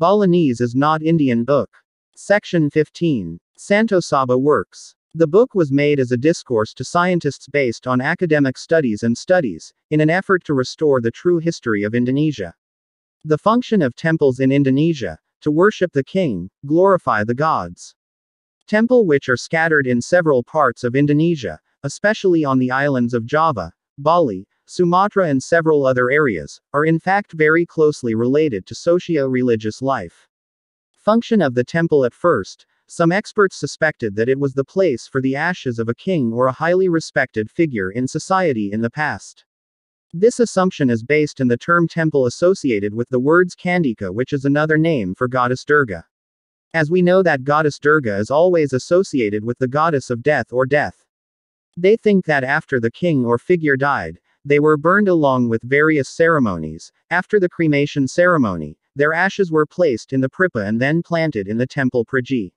Balinese is not Indian book. Section 15. Santo Saba works. The book was made as a discourse to scientists based on academic studies and studies, in an effort to restore the true history of Indonesia. The function of temples in Indonesia: to worship the king, glorify the gods. Temple which are scattered in several parts of Indonesia, especially on the islands of Java, Bali, Sumatra and several other areas, are in fact very closely related to socio-religious life. Function of the temple. At first, some experts suspected that it was the place for the ashes of a king or a highly respected figure in society in the past. This assumption is based in the term temple associated with the words Kandika, which is another name for goddess Durga. As we know that goddess Durga is always associated with the goddess of death or death. They think that after the king or figure died, they were burned along with various ceremonies. After the cremation ceremony, their ashes were placed in the pripa and then planted in the temple Priji.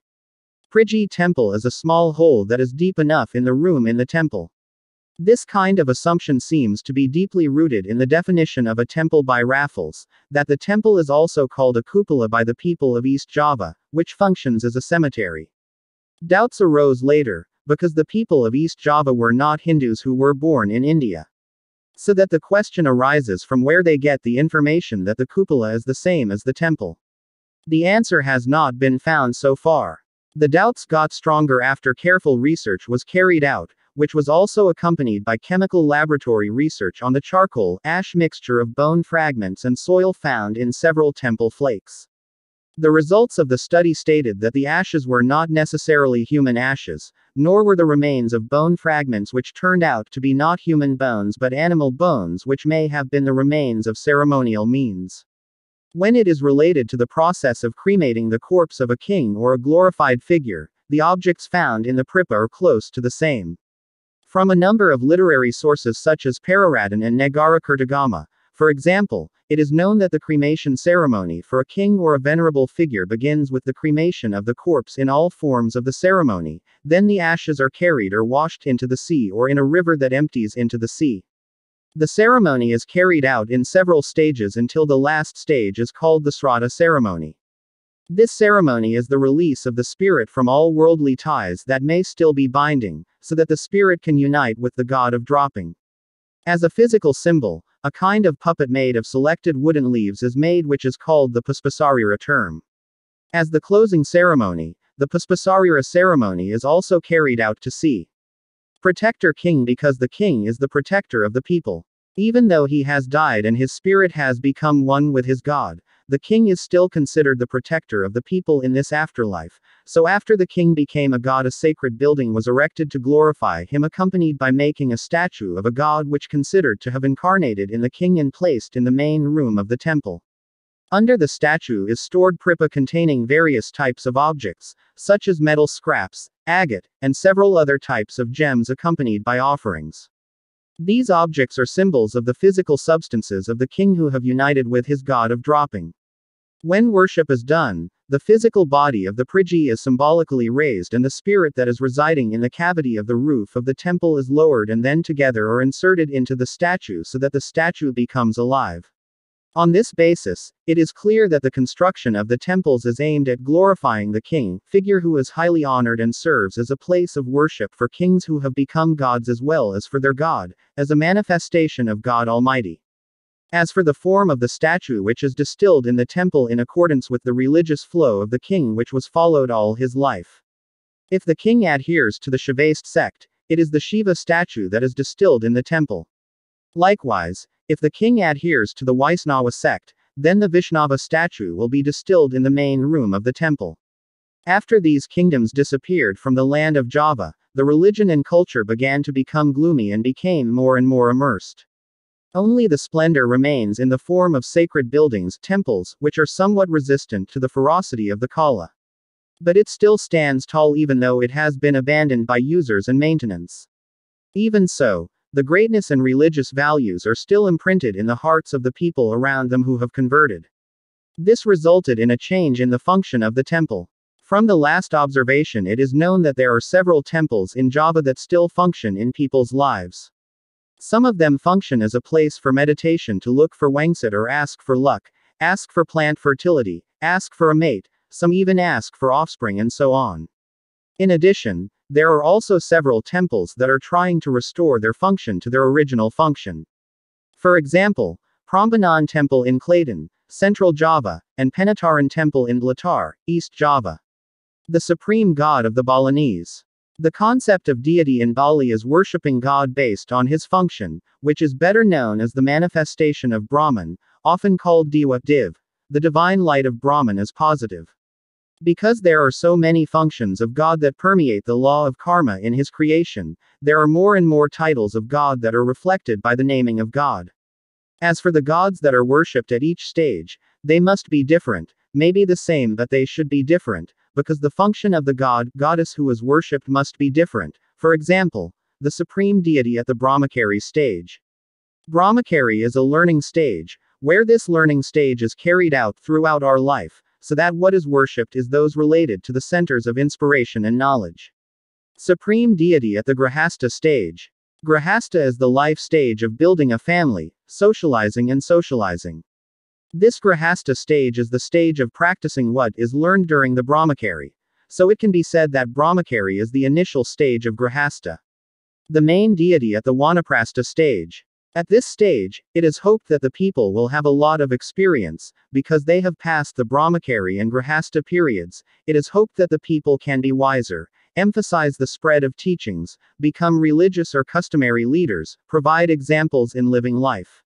Priji temple is a small hole that is deep enough in the room in the temple. This kind of assumption seems to be deeply rooted in the definition of a temple by Raffles, that the temple is also called a cupola by the people of East Java, which functions as a cemetery. Doubts arose later, because the people of East Java were not Hindus who were born in India. So that the question arises from where they get the information that the cupola is the same as the temple. The answer has not been found so far. The doubts got stronger after careful research was carried out, which was also accompanied by chemical laboratory research on the charcoal ash mixture of bone fragments and soil found in several temple flakes. The results of the study stated that the ashes were not necessarily human ashes, nor were the remains of bone fragments which turned out to be not human bones but animal bones, which may have been the remains of ceremonial means. When it is related to the process of cremating the corpse of a king or a glorified figure, the objects found in the pripa are close to the same. From a number of literary sources such as Pararadan and Negara Kertagama, for example, it is known that the cremation ceremony for a king or a venerable figure begins with the cremation of the corpse in all forms of the ceremony, then the ashes are carried or washed into the sea or in a river that empties into the sea. The ceremony is carried out in several stages until the last stage is called the Sraddha ceremony. This ceremony is the release of the spirit from all worldly ties that may still be binding, so that the spirit can unite with the god of dropping. As a physical symbol, a kind of puppet made of selected wooden leaves is made, which is called the Puspasarira term. As the closing ceremony, the Puspasarira ceremony is also carried out to sea. Protector king, because the king is the protector of the people. Even though he has died and his spirit has become one with his god, the king is still considered the protector of the people in this afterlife. So after the king became a god, a sacred building was erected to glorify him, accompanied by making a statue of a god which considered to have incarnated in the king and placed in the main room of the temple. Under the statue is stored pripa containing various types of objects, such as metal scraps, agate, and several other types of gems, accompanied by offerings. These objects are symbols of the physical substances of the king who have united with his god of dropping. When worship is done, the physical body of the Priji is symbolically raised and the spirit that is residing in the cavity of the roof of the temple is lowered and then together or inserted into the statue so that the statue becomes alive. On this basis, it is clear that the construction of the temples is aimed at glorifying the king, figure who is highly honored and serves as a place of worship for kings who have become gods as well as for their god, as a manifestation of God Almighty. As for the form of the statue, which is distilled in the temple in accordance with the religious flow of the king which was followed all his life. If the king adheres to the Shivaist sect, it is the Shiva statue that is distilled in the temple. Likewise, if the king adheres to the Vaisnava sect, then the Vishnava statue will be distilled in the main room of the temple. After these kingdoms disappeared from the land of Java, the religion and culture began to become gloomy and became more and more immersed. Only the splendor remains in the form of sacred buildings, temples, which are somewhat resistant to the ferocity of the Kala. But it still stands tall even though it has been abandoned by users and maintenance. Even so, the greatness and religious values are still imprinted in the hearts of the people around them who have converted. This resulted in a change in the function of the temple. From the last observation, it is known that there are several temples in Java that still function in people's lives. Some of them function as a place for meditation, to look for wangsit or ask for luck, ask for plant fertility, ask for a mate, some even ask for offspring, and so on. In addition, there are also several temples that are trying to restore their function to their original function. For example, Prambanan Temple in Klaten, Central Java, and Penataran Temple in Blitar, East Java. The supreme god of the Balinese. The concept of deity in Bali is worshipping God based on his function, which is better known as the manifestation of Brahman, often called Dewa Div. The divine light of Brahman is positive. Because there are so many functions of God that permeate the law of karma in his creation, there are more and more titles of God that are reflected by the naming of God. As for the gods that are worshipped at each stage, they must be different, maybe the same but they should be different, because the function of the god, goddess who is worshipped must be different. For example, the supreme deity at the Brahmachari stage. Brahmachari is a learning stage, where this learning stage is carried out throughout our life, so that what is worshipped is those related to the centers of inspiration and knowledge. Supreme deity at the Grahastha stage. Grahastha is the life stage of building a family, socializing and socializing. This Grahastha stage is the stage of practicing what is learned during the Brahmachari. So it can be said that Brahmachari is the initial stage of Grahastha. The main deity at the Vanaprastha stage. At this stage, it is hoped that the people will have a lot of experience, because they have passed the Brahmachari and Grahastha periods. It is hoped that the people can be wiser, emphasize the spread of teachings, become religious or customary leaders, provide examples in living life.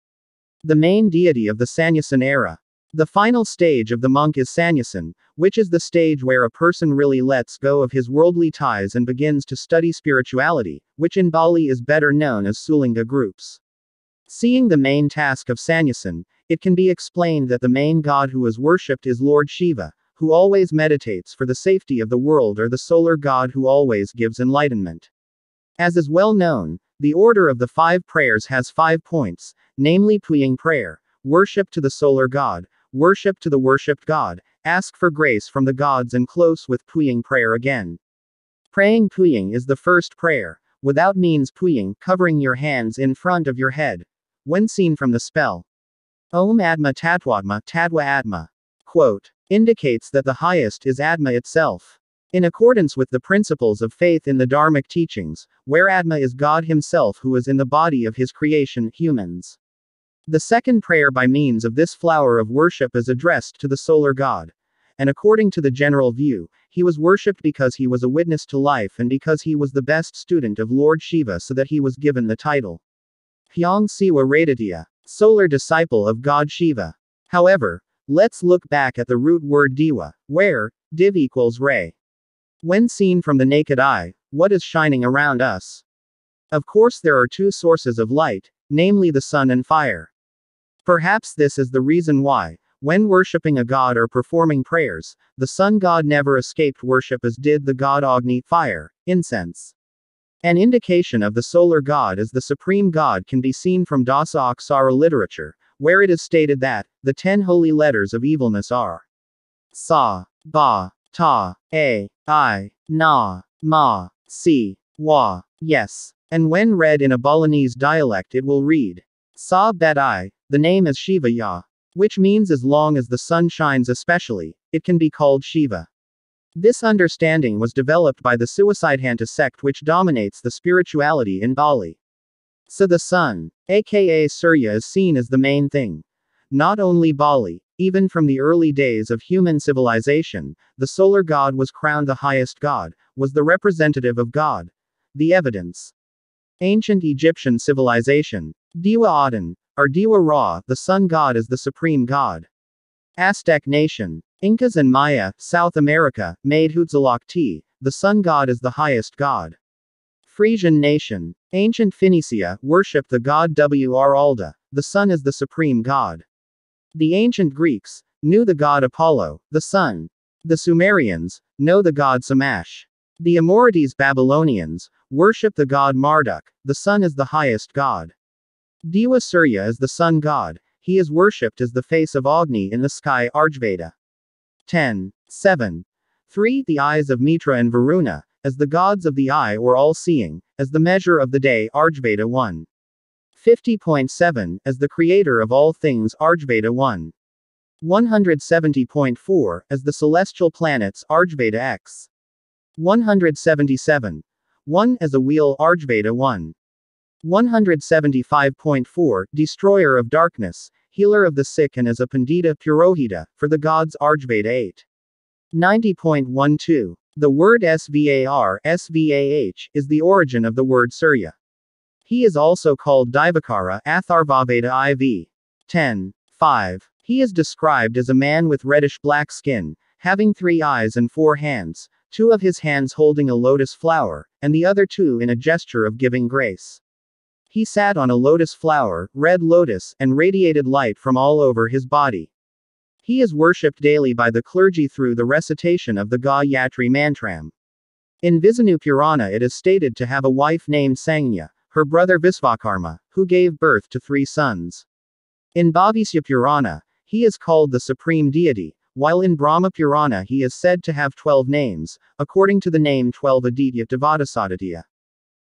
The main deity of the Sannyasin era. The final stage of the monk is Sannyasin, which is the stage where a person really lets go of his worldly ties and begins to study spirituality, which in Bali is better known as Sulinga groups. Seeing the main task of Sannyasin, it can be explained that the main god who is worshipped is Lord Shiva, who always meditates for the safety of the world, or the solar god who always gives enlightenment. As is well known, the order of the 5 prayers has 5 points, namely Puying prayer, worship to the solar god, worship to the worshipped god, ask for grace from the gods, and close with Puying prayer again. Praying Puying is the first prayer, without means Puying, covering your hands in front of your head. When seen from the spell Om Adma Tatwatma Tadwa Atma, quote, indicates that the highest is Atma itself. In accordance with the principles of faith in the Dharmic teachings, where Atma is God himself who is in the body of his creation, humans. The second prayer by means of this flower of worship is addressed to the solar god. And according to the general view, he was worshipped because he was a witness to life and because he was the best student of Lord Shiva, so that he was given the title Hyang Siwa Raditya, solar disciple of God Shiva. However, let's look back at the root word Diwa, where div equals ray. When seen from the naked eye, what is shining around us? Of course, there are 2 sources of light, namely the sun and fire. Perhaps this is the reason why, when worshipping a god or performing prayers, the sun god never escaped worship, as did the god Agni, fire, incense. An indication of the solar god as the supreme god can be seen from Dasa Aksara literature, where it is stated that the 10 holy letters of evilness are Sa, Ba, Ta, A, I, Na, Ma, Si, Wa, Yes. And when read in a Balinese dialect, it will read Sa Bet I. The name is Shiva Ya, which means as long as the sun shines, especially, it can be called Shiva. This understanding was developed by the Suicidhanta sect, which dominates the spirituality in Bali. So the sun, aka Surya, is seen as the main thing. Not only Bali, even from the early days of human civilization, the solar god was crowned the highest god, was the representative of God. The evidence. Ancient Egyptian civilization. Dewa Aten, or Dewa Ra, the sun god, is the supreme god. Aztec nation. Incas and Maya, South America, made Huitzilopochtli, the sun god, is the highest god. Frisian nation. Ancient Phoenicia worshipped the god Wr Alda, the sun is the supreme god. The ancient Greeks knew the god Apollo, the sun. The Sumerians know the god Shamash. The Amorites Babylonians worship the god Marduk, the sun is the highest god. Dewa Surya is the sun god, he is worshipped as the face of Agni in the sky, Arjveda. 10. 7. 3. The eyes of Mitra and Varuna, as the gods of the eye or all-seeing, as the measure of the day, Arjveda 1. 50.7, as the creator of all things, Arjveda 1. 170.4 as the celestial planets Arjveda X. 177. 1 as a wheel Arjveda 1. 175.4 Destroyer of darkness, healer of the sick and as a Pandita Purohita, for the gods Arjveda 8. 90.12. The word Svar, Svah, is the origin of the word Surya. He is also called Divakara, Atharvaveda IV. 10. 5. He is described as a man with reddish-black skin, having 3 eyes and 4 hands, 2 of his hands holding a lotus flower, and the other 2 in a gesture of giving grace. He sat on a lotus flower, red lotus, and radiated light from all over his body. He is worshipped daily by the clergy through the recitation of the Gayatri Mantram. In Vishnu Purana it is stated to have a wife named Sangya, her brother Visvakarma, who gave birth to 3 sons. In Bhavisya Purana, he is called the Supreme Deity, while in Brahma Purana he is said to have 12 names, according to the name 12 Aditya Devadasaditya.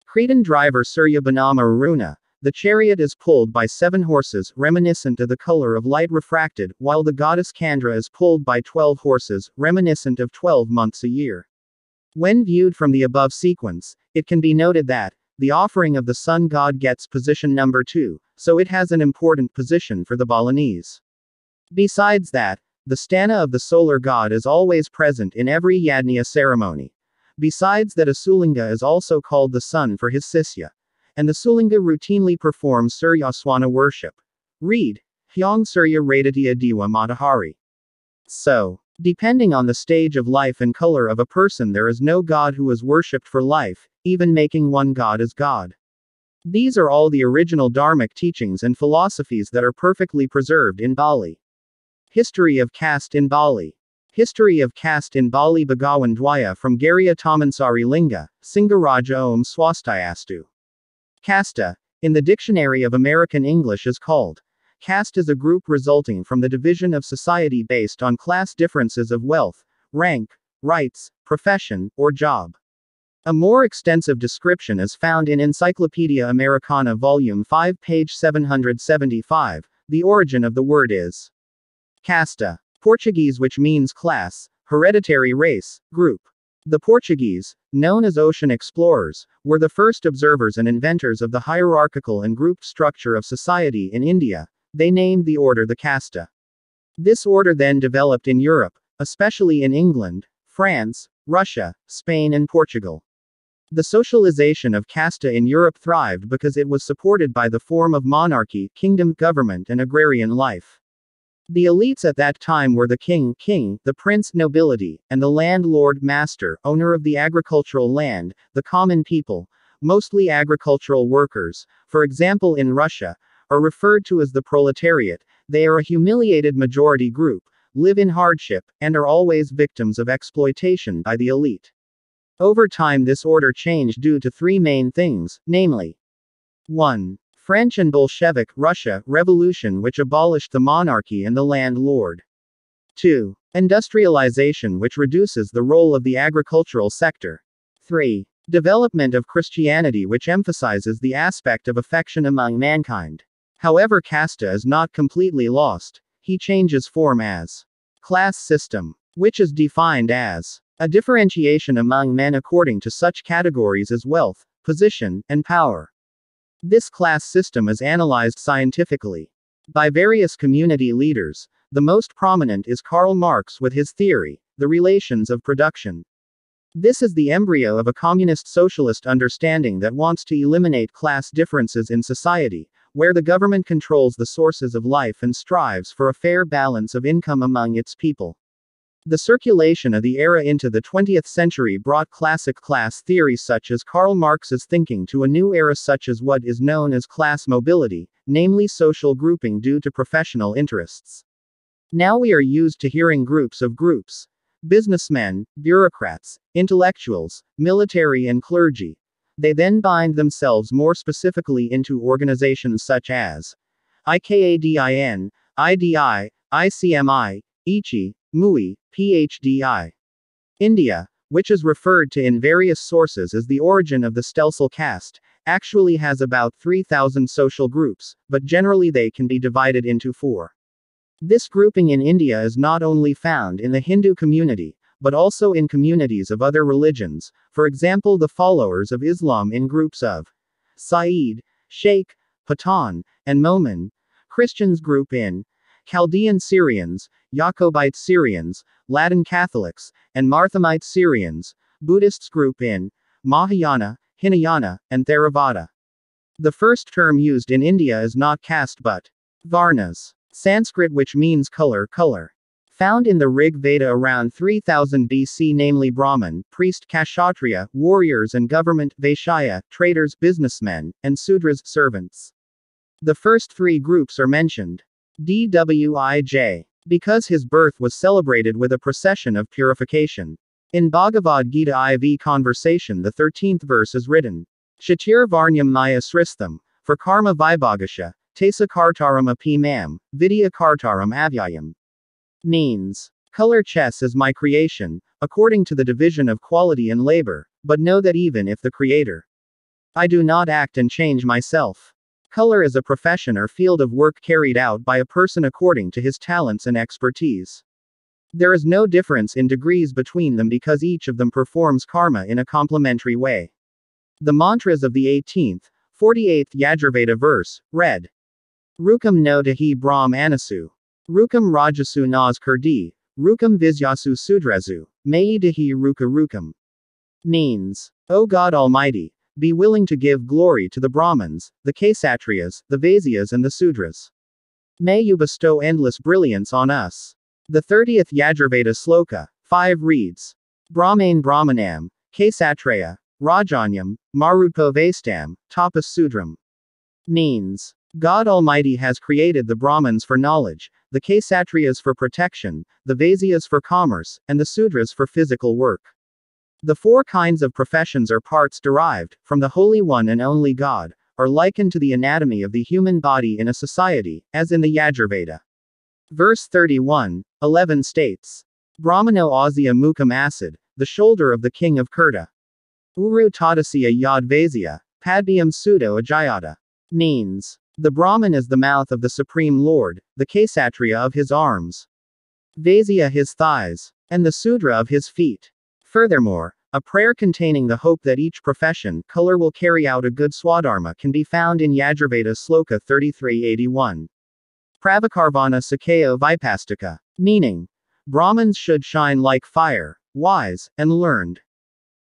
Cretan driver Surya Banama Aruna, the chariot is pulled by 7 horses, reminiscent of the color of light refracted, while the goddess Kandra is pulled by 12 horses, reminiscent of 12 months a year. When viewed from the above sequence, it can be noted that the offering of the sun god gets position number 2, so it has an important position for the Balinese. Besides that, the stana of the solar god is always present in every yajna ceremony. Besides that, a Sulinga is also called the sun for his sisya. And the Sulinga routinely performs Suryaswana worship. Read, Hyang Surya Raditya Diwa Matahari. So, depending on the stage of life and color of a person, there is no god who is worshipped for life, even making one god as God. These are all the original Dharmic teachings and philosophies that are perfectly preserved in Bali. History of caste in Bali. History of caste in Bali Bhagawan Dwaya from Garya Tamansari Linga, Singaraja Om Swastiastu. Casta, in the Dictionary of American English, is called caste is a group resulting from the division of society based on class differences of wealth, rank, rights, profession, or job. A more extensive description is found in Encyclopedia Americana Volume 5, page 775. The origin of the word is casta, Portuguese, which means class, hereditary race, group. The Portuguese, known as ocean explorers, were the first observers and inventors of the hierarchical and grouped structure of society in India. They named the order the casta. This order then developed in Europe, especially in England, France, Russia, Spain and Portugal. The socialization of casta in Europe thrived because it was supported by the form of monarchy, kingdom, government and agrarian life. The elites at that time were the king, the prince, nobility, and the landlord, master, owner of the agricultural land, the common people, mostly agricultural workers, for example in Russia, are referred to as the proletariat. They are a humiliated majority group, live in hardship, and are always victims of exploitation by the elite. Over time this order changed due to 3 main things, namely 1. French and Bolshevik Russia revolution, which abolished the monarchy and the landlord. 2. Industrialization, which reduces the role of the agricultural sector. 3. Development of Christianity, which emphasizes the aspect of affection among mankind. However, casta is not completely lost. He changes form as class system, which is defined as a differentiation among men according to such categories as wealth, position, and power. This class system is analyzed scientifically by various community leaders. The most prominent is Karl Marx with his theory, The Relations of Production. This is the embryo of a communist socialist understanding that wants to eliminate class differences in society, where the government controls the sources of life and strives for a fair balance of income among its people. The circulation of the era into the 20th century brought classic class theories such as Karl Marx's thinking to a new era, such as what is known as class mobility, namely social grouping due to professional interests. Now we are used to hearing groups of groups: businessmen, bureaucrats, intellectuals, military and clergy. They then bind themselves more specifically into organizations such as IKADIN, IDI, ICMI, ICHI, MUI, PHDI. India, which is referred to in various sources as the origin of the Stelsel caste, actually has about 3,000 social groups, but generally they can be divided into 4. This grouping in India is not only found in the Hindu community, but also in communities of other religions, for example the followers of Islam in groups of Saeed, Sheikh, Pathan, and Momin. Christians group in Chaldean Syrians, Jacobite Syrians, Latin Catholics, and Marthamite Syrians. Buddhists group in Mahayana, Hinayana, and Theravada. The first term used in India is not caste but varnas, Sanskrit which means color. Found in the Rig Veda around 3000 BC, namely Brahmin, priest, Kshatriya, warriors and government, Vaishya, traders, businessmen, and Sudras, servants. The first three groups are mentioned. Dwij. Because his birth was celebrated with a procession of purification. In Bhagavad Gita IV Conversation the 13th verse is written, Shatir Varnyam Maya Sristham, for karma vibhagasha, tesa kartaram api mam, vidya kartaram avyayam. Means, color chess is my creation, according to the division of quality and labor, but know that even if the creator, I do not act and change myself. Color is a profession or field of work carried out by a person according to his talents and expertise. There is no difference in degrees between them because each of them performs karma in a complementary way. The mantras of the 18th, 48th Yajurveda verse, read. Rukam no dahi brahm anasu. Rukam rajasu nas kurdi. Rukam visyasu sudrasu. Mai dahi ruka rukam. Means, O God Almighty, be willing to give glory to the Brahmins, the Kshatriyas, the Vaisyas and the Sudras. May you bestow endless brilliance on us. The 30th Yajurveda Sloka, 5 reads. Brahmane Brahmanam, Kshatriya, Rajanyam, Marupo Vaistam, Tapas Sudram. Means, God Almighty has created the Brahmins for knowledge, the Kshatriyas for protection, the Vaisyas for commerce, and the Sudras for physical work. The four kinds of professions are parts derived from the Holy One and only God, or likened to the anatomy of the human body in a society, as in the Yajurveda. Verse 31:11 states, Brahmano Asya Mukam Acid, the shoulder of the king of Kurta. Uru Tadasya Yad Vaisya, Padbyam Pseudo Ajayata. Means, the Brahman is the mouth of the Supreme Lord, the Kshatriya of his arms, Vaisya his thighs, and the Sudra of his feet. Furthermore, a prayer containing the hope that each profession, color will carry out a good swadharma can be found in Yajurveda Sloka 3381. Pravakarvana Sakeo Vipastika. Meaning, Brahmins should shine like fire, wise, and learned.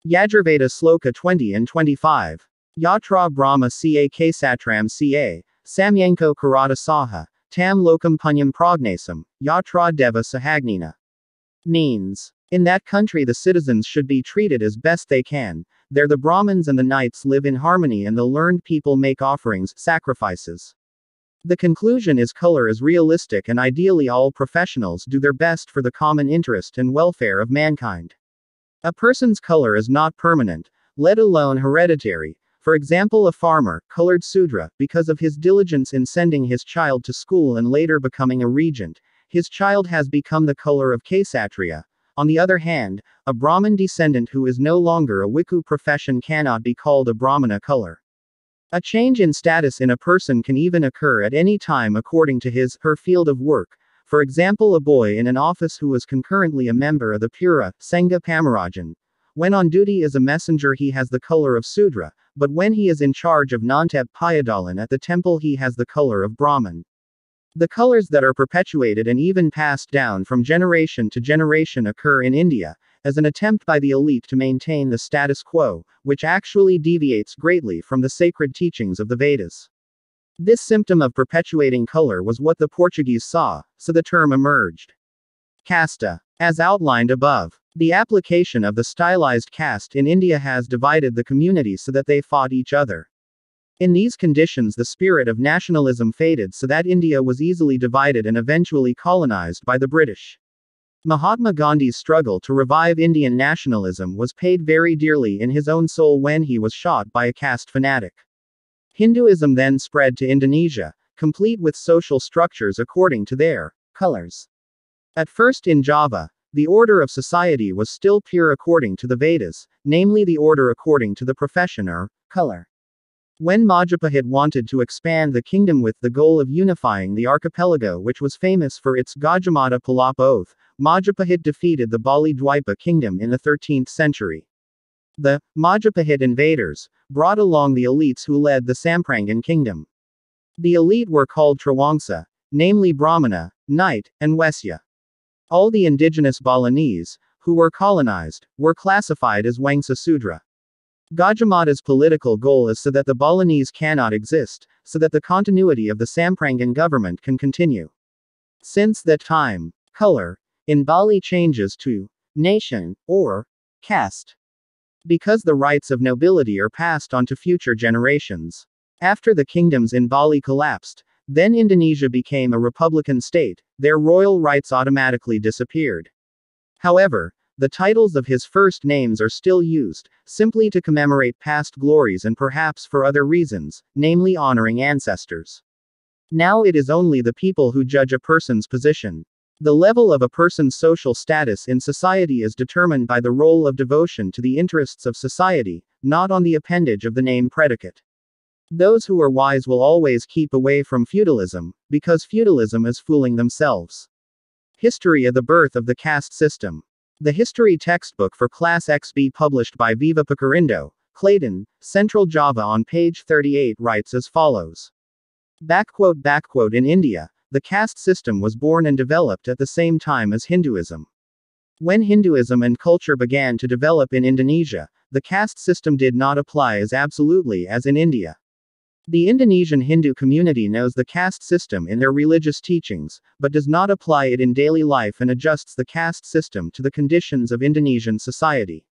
Yajurveda Sloka 20 and 25. Yatra Brahma Ca Ksatram Ca, Samyanko Karata Saha, Tam Lokam Punyam Pragnasam, Yatra Deva Sahagnina. Means, in that country the citizens should be treated as best they can, there the Brahmins and the knights live in harmony and the learned people make offerings, sacrifices. The conclusion is color is realistic and ideally all professionals do their best for the common interest and welfare of mankind. A person's color is not permanent, let alone hereditary. For example, a farmer, colored Sudra, because of his diligence in sending his child to school and later becoming a regent, his child has become the color of Kshatriya. On the other hand, a Brahmin descendant who is no longer a Wiku profession cannot be called a Brahmana color. A change in status in a person can even occur at any time according to his/her field of work. For example, a boy in an office who is concurrently a member of the Pura, Sangha Pamarajan. When on duty as a messenger he has the color of Sudra, but when he is in charge of Nantep Payadalan at the temple he has the color of Brahman. The colors that are perpetuated and even passed down from generation to generation occur in India, as an attempt by the elite to maintain the status quo, which actually deviates greatly from the sacred teachings of the Vedas. This symptom of perpetuating color was what the Portuguese saw, so the term emerged. Casta. As outlined above, the application of the stylized caste in India has divided the community so that they fought each other. In these conditions the spirit of nationalism faded so that India was easily divided and eventually colonized by the British. Mahatma Gandhi's struggle to revive Indian nationalism was paid very dearly in his own soul when he was shot by a caste fanatic. Hinduism then spread to Indonesia, complete with social structures according to their colors. At first in Java, the order of society was still pure according to the Vedas, namely the order according to the profession or color. When Majapahit wanted to expand the kingdom with the goal of unifying the archipelago, which was famous for its Gajamada Palapa oath, Majapahit defeated the Bali Dwipa kingdom in the 13th century. The Majapahit invaders brought along the elites who led the Samprangan kingdom. The elite were called Trawangsa, namely Brahmana, Knight, and Wesya. All the indigenous Balinese, who were colonized, were classified as Wangsa Sudra. Gajamada's political goal is so that the Balinese cannot exist, so that the continuity of the Samprangan government can continue. Since that time, color in Bali changes to nation or caste, because the rights of nobility are passed on to future generations. After the kingdoms in Bali collapsed, then Indonesia became a republican state, their royal rights automatically disappeared. However, the titles of his first names are still used, simply to commemorate past glories and perhaps for other reasons, namely honoring ancestors. Now it is only the people who judge a person's position. The level of a person's social status in society is determined by the role of devotion to the interests of society, not on the appendage of the name predicate. Those who are wise will always keep away from feudalism, because feudalism is fooling themselves. History of the birth of the caste system. The history textbook for Class XB published by Viva Pakarindo, Clayton, Central Java on page 38 writes as follows. In India, the caste system was born and developed at the same time as Hinduism. When Hinduism and culture began to develop in Indonesia, the caste system did not apply as absolutely as in India. The Indonesian Hindu community knows the caste system in their religious teachings, but does not apply it in daily life and adjusts the caste system to the conditions of Indonesian society.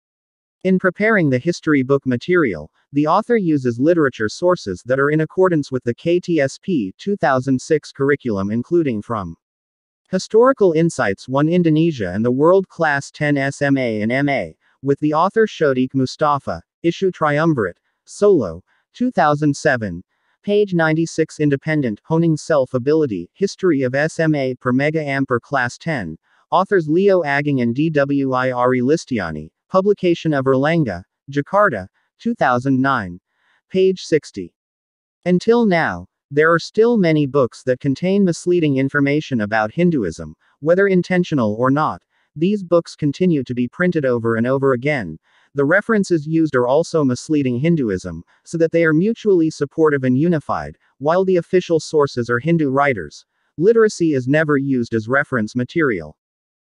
In preparing the history book material, the author uses literature sources that are in accordance with the KTSP 2006 curriculum, including from Historical Insights 1 Indonesia and the World Class 10 SMA and MA, with the author Shodiq Mustafa, issue Triumvirate, Solo, 2007. Page 96 Independent, Honing Self-Ability, History of SMA per Mega Ampere Class 10. Authors Leo Aging and Dwiri Listiani. Publication of Erlangga, Jakarta, 2009. Page 60. Until now, there are still many books that contain misleading information about Hinduism, whether intentional or not. These books continue to be printed over and over again. The references used are also misleading Hinduism, so that they are mutually supportive and unified, while the official sources are Hindu writers. Literacy is never used as reference material.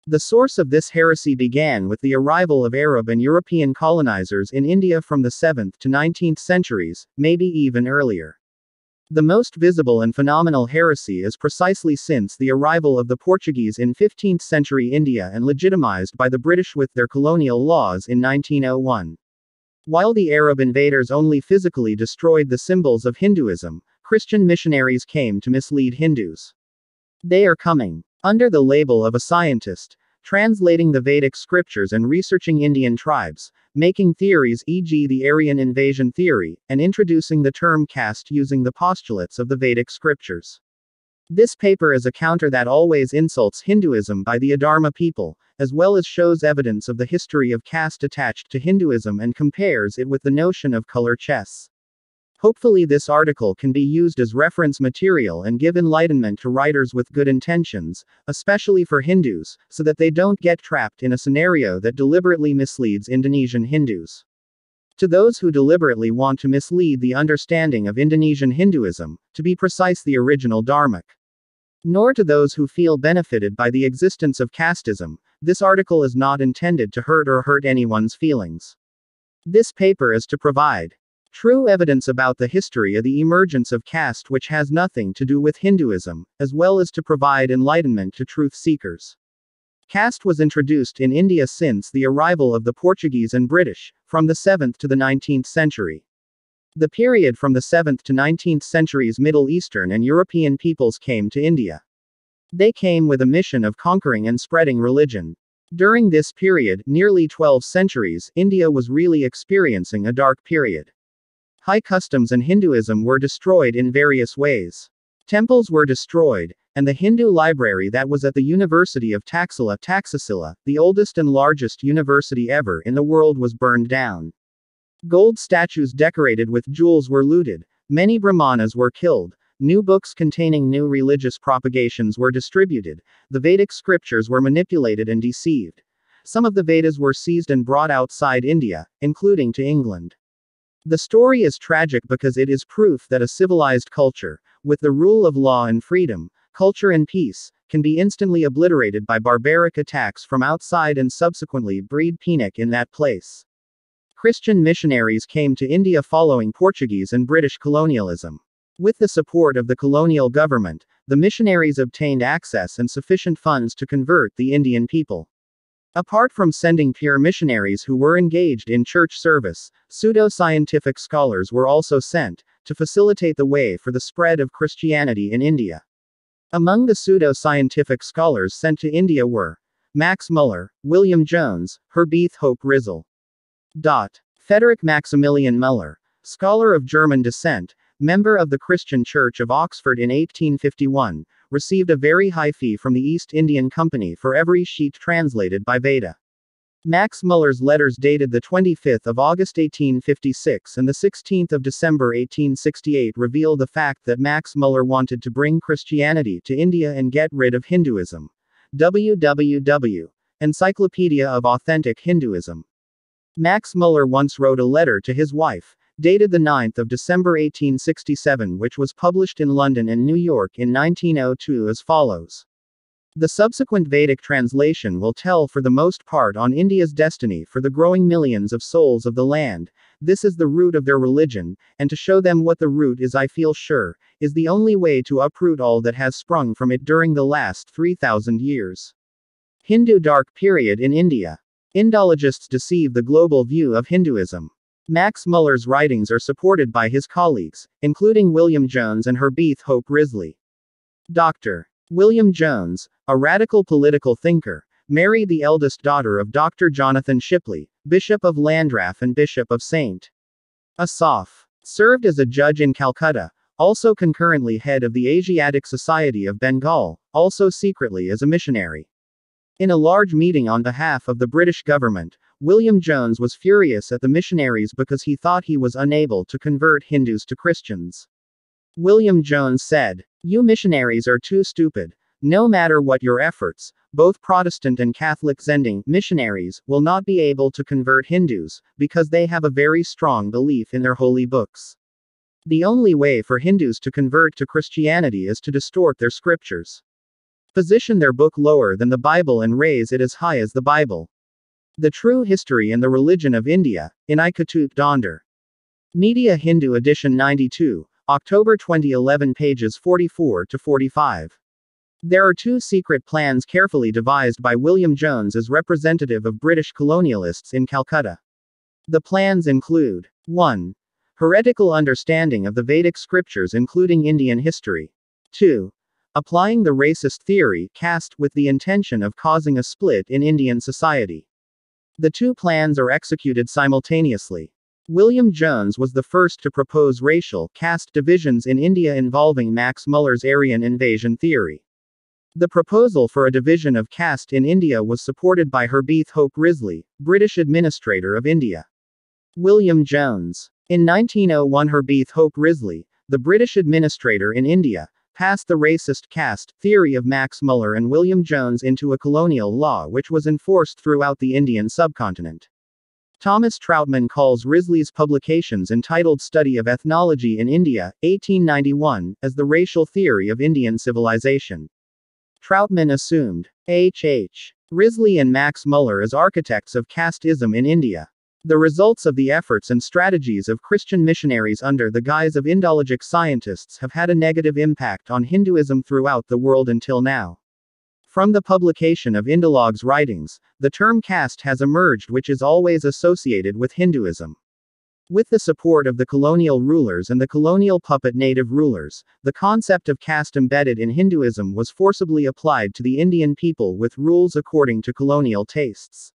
The source of this heresy began with the arrival of Arab and European colonizers in India from the 7th to 19th centuries, maybe even earlier. The most visible and phenomenal heresy is precisely since the arrival of the Portuguese in 15th century India and legitimized by the British with their colonial laws in 1901. While the Arab invaders only physically destroyed the symbols of Hinduism, Christian missionaries came to mislead Hindus. They are coming under the label of a scientist, translating the Vedic scriptures and researching Indian tribes, making theories e.g. the Aryan invasion theory, and introducing the term caste using the postulates of the Vedic scriptures. This paper is a counter that always insults Hinduism by the Adharma people, as well as shows evidence of the history of caste attached to Hinduism and compares it with the notion of color chess. Hopefully this article can be used as reference material and give enlightenment to writers with good intentions, especially for Hindus, so that they don't get trapped in a scenario that deliberately misleads Indonesian Hindus. To those who deliberately want to mislead the understanding of Indonesian Hinduism, to be precise the original Dharmic, nor to those who feel benefited by the existence of casteism, this article is not intended to hurt anyone's feelings. This paper is to provide true evidence about the history of the emergence of caste, which has nothing to do with Hinduism, as well as to provide enlightenment to truth seekers. Caste was introduced in India since the arrival of the Portuguese and British, from the 7th to the 19th century. The period from the 7th to 19th centuries Middle Eastern and European peoples came to India. They came with a mission of conquering and spreading religion. During this period, nearly 12 centuries, India was really experiencing a dark period. High customs and Hinduism were destroyed in various ways. Temples were destroyed, and the Hindu library that was at the University of Taxila, the oldest and largest university ever in the world, was burned down. Gold statues decorated with jewels were looted. Many brahmanas were killed. New books containing new religious propagations were distributed. The Vedic scriptures were manipulated and deceived. Some of the Vedas were seized and brought outside India, including to England. The story is tragic because it is proof that a civilized culture, with the rule of law and freedom, culture and peace, can be instantly obliterated by barbaric attacks from outside and subsequently breed panic in that place. Christian missionaries came to India following Portuguese and British colonialism. With the support of the colonial government, the missionaries obtained access and sufficient funds to convert the Indian people. Apart from sending pure missionaries who were engaged in church service, pseudo-scientific scholars were also sent, to facilitate the way for the spread of Christianity in India. Among the pseudo-scientific scholars sent to India were Max Muller, William Jones, Herbeth Hope Rizal. Frederick Maximilian Muller, scholar of German descent, member of the Christian Church of Oxford in 1851, received a very high fee from the East Indian Company for every sheet translated by Veda. Max Muller's letters dated the 25th of August 1856 and the 16th of December 1868 reveal the fact that Max Muller wanted to bring Christianity to India and get rid of Hinduism. www. Encyclopedia of Authentic Hinduism. Max Muller once wrote a letter to his wife, dated the 9th of December 1867, which was published in London and New York in 1902 as follows. The subsequent Vedic translation will tell for the most part on India's destiny for the growing millions of souls of the land. This is the root of their religion, and to show them what the root is, I feel sure, is the only way to uproot all that has sprung from it during the last 3,000 years. Hindu Dark Period in India. Indologists deceive the global view of Hinduism. Max Muller's writings are supported by his colleagues, including William Jones and Herbeth Hope Rizal. Dr. William Jones, a radical political thinker, married the eldest daughter of Dr. Jonathan Shipley, Bishop of Landraff and Bishop of St. Asaph. Served as a judge in Calcutta, also concurrently head of the Asiatic Society of Bengal, also secretly as a missionary. In a large meeting on behalf of the British government, William Jones was furious at the missionaries because he thought he was unable to convert Hindus to Christians. William Jones said, "You missionaries are too stupid. No matter what your efforts, both Protestant and Catholic sending missionaries will not be able to convert Hindus, because they have a very strong belief in their holy books. The only way for Hindus to convert to Christianity is to distort their scriptures. Position their book lower than the Bible and raise it as high as the Bible. The True History and the Religion of India, in Ikatut Donder. Media Hindu edition 92, October 2011, pages 44 to 45. There are two secret plans carefully devised by William Jones as representative of British colonialists in Calcutta. The plans include 1. Heretical understanding of the Vedic scriptures including Indian history. 2. Applying the racist theory, caste, with the intention of causing a split in Indian society. The two plans are executed simultaneously. William Jones was the first to propose racial, caste divisions in India involving Max Muller's Aryan invasion theory. The proposal for a division of caste in India was supported by Herbeth Hope Rizal, British Administrator of India. William Jones. In 1901, Herbeth Hope Rizal, the British Administrator in India, passed the racist caste theory of Max Muller and William Jones into a colonial law which was enforced throughout the Indian subcontinent. Thomas Troutman calls Rizal's publications entitled Study of Ethnology in India, 1891, as the racial theory of Indian civilization. Troutman assumed H.H. Rizal and Max Muller as architects of casteism in India. The results of the efforts and strategies of Christian missionaries under the guise of Indologic scientists have had a negative impact on Hinduism throughout the world until now. From the publication of Indolog's writings, the term caste has emerged, which is always associated with Hinduism. With the support of the colonial rulers and the colonial puppet native rulers, the concept of caste embedded in Hinduism was forcibly applied to the Indian people with rules according to colonial tastes.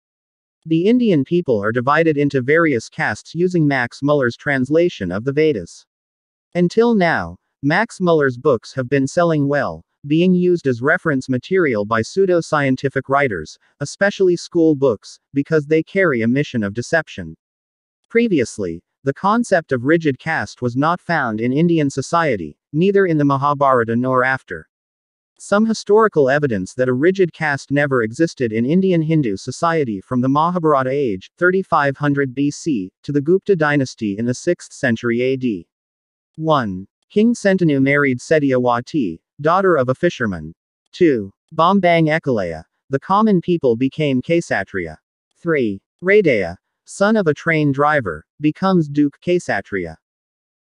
The Indian people are divided into various castes using Max Muller's translation of the Vedas. Until now, Max Muller's books have been selling well, being used as reference material by pseudo-scientific writers, especially school books, because they carry a mission of deception. Previously, the concept of rigid caste was not found in Indian society, neither in the Mahabharata nor after. Some historical evidence that a rigid caste never existed in Indian Hindu society from the Mahabharata age, 3500 BC, to the Gupta dynasty in the 6th century AD. 1. King Sentanu married Setiawati, daughter of a fisherman. 2. Bambang Ekalaya, the common people became Kshatriya. 3. Radeya, son of a train driver, becomes Duke Kshatriya.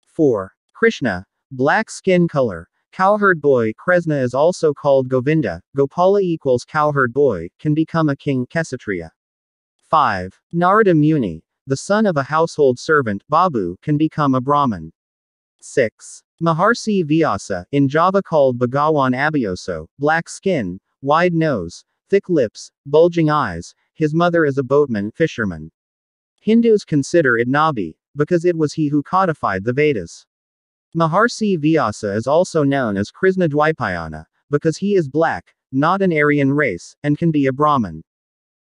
4. Krishna, black skin color, cowherd boy. Kresna is also called Govinda, Gopala equals cowherd boy, can become a king Kshatriya. 5. Narada Muni, the son of a household servant, Babu, can become a Brahmin. 6. Maharsi Vyasa, in Java called Bhagawan Abhiyoso, black skin, wide nose, thick lips, bulging eyes, his mother is a boatman, fisherman. Hindus consider it Nabi, because it was he who codified the Vedas. Maharsi Vyasa is also known as Krishna Dwaipayana, because he is black, not an Aryan race, and can be a Brahmin.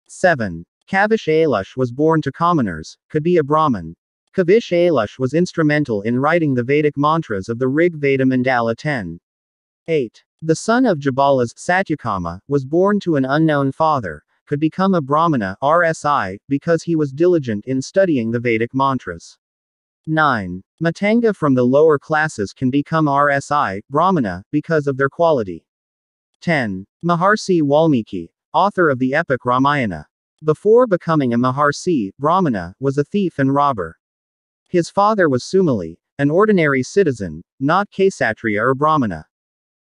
7. Kavish Ailush was born to commoners, could be a Brahmin. Kavish Ailush was instrumental in writing the Vedic mantras of the Rig Veda Mandala 10. 8. The son of Jabalas, Satyakama, was born to an unknown father, could become a Brahmana, RSI, because he was diligent in studying the Vedic mantras. 9. Matanga from the lower classes can become RSI, Brahmana, because of their quality. 10. Maharsi Valmiki, author of the epic Ramayana. Before becoming a Maharsi, Brahmana, was a thief and robber. His father was Sumali, an ordinary citizen, not Kshatriya or Brahmana.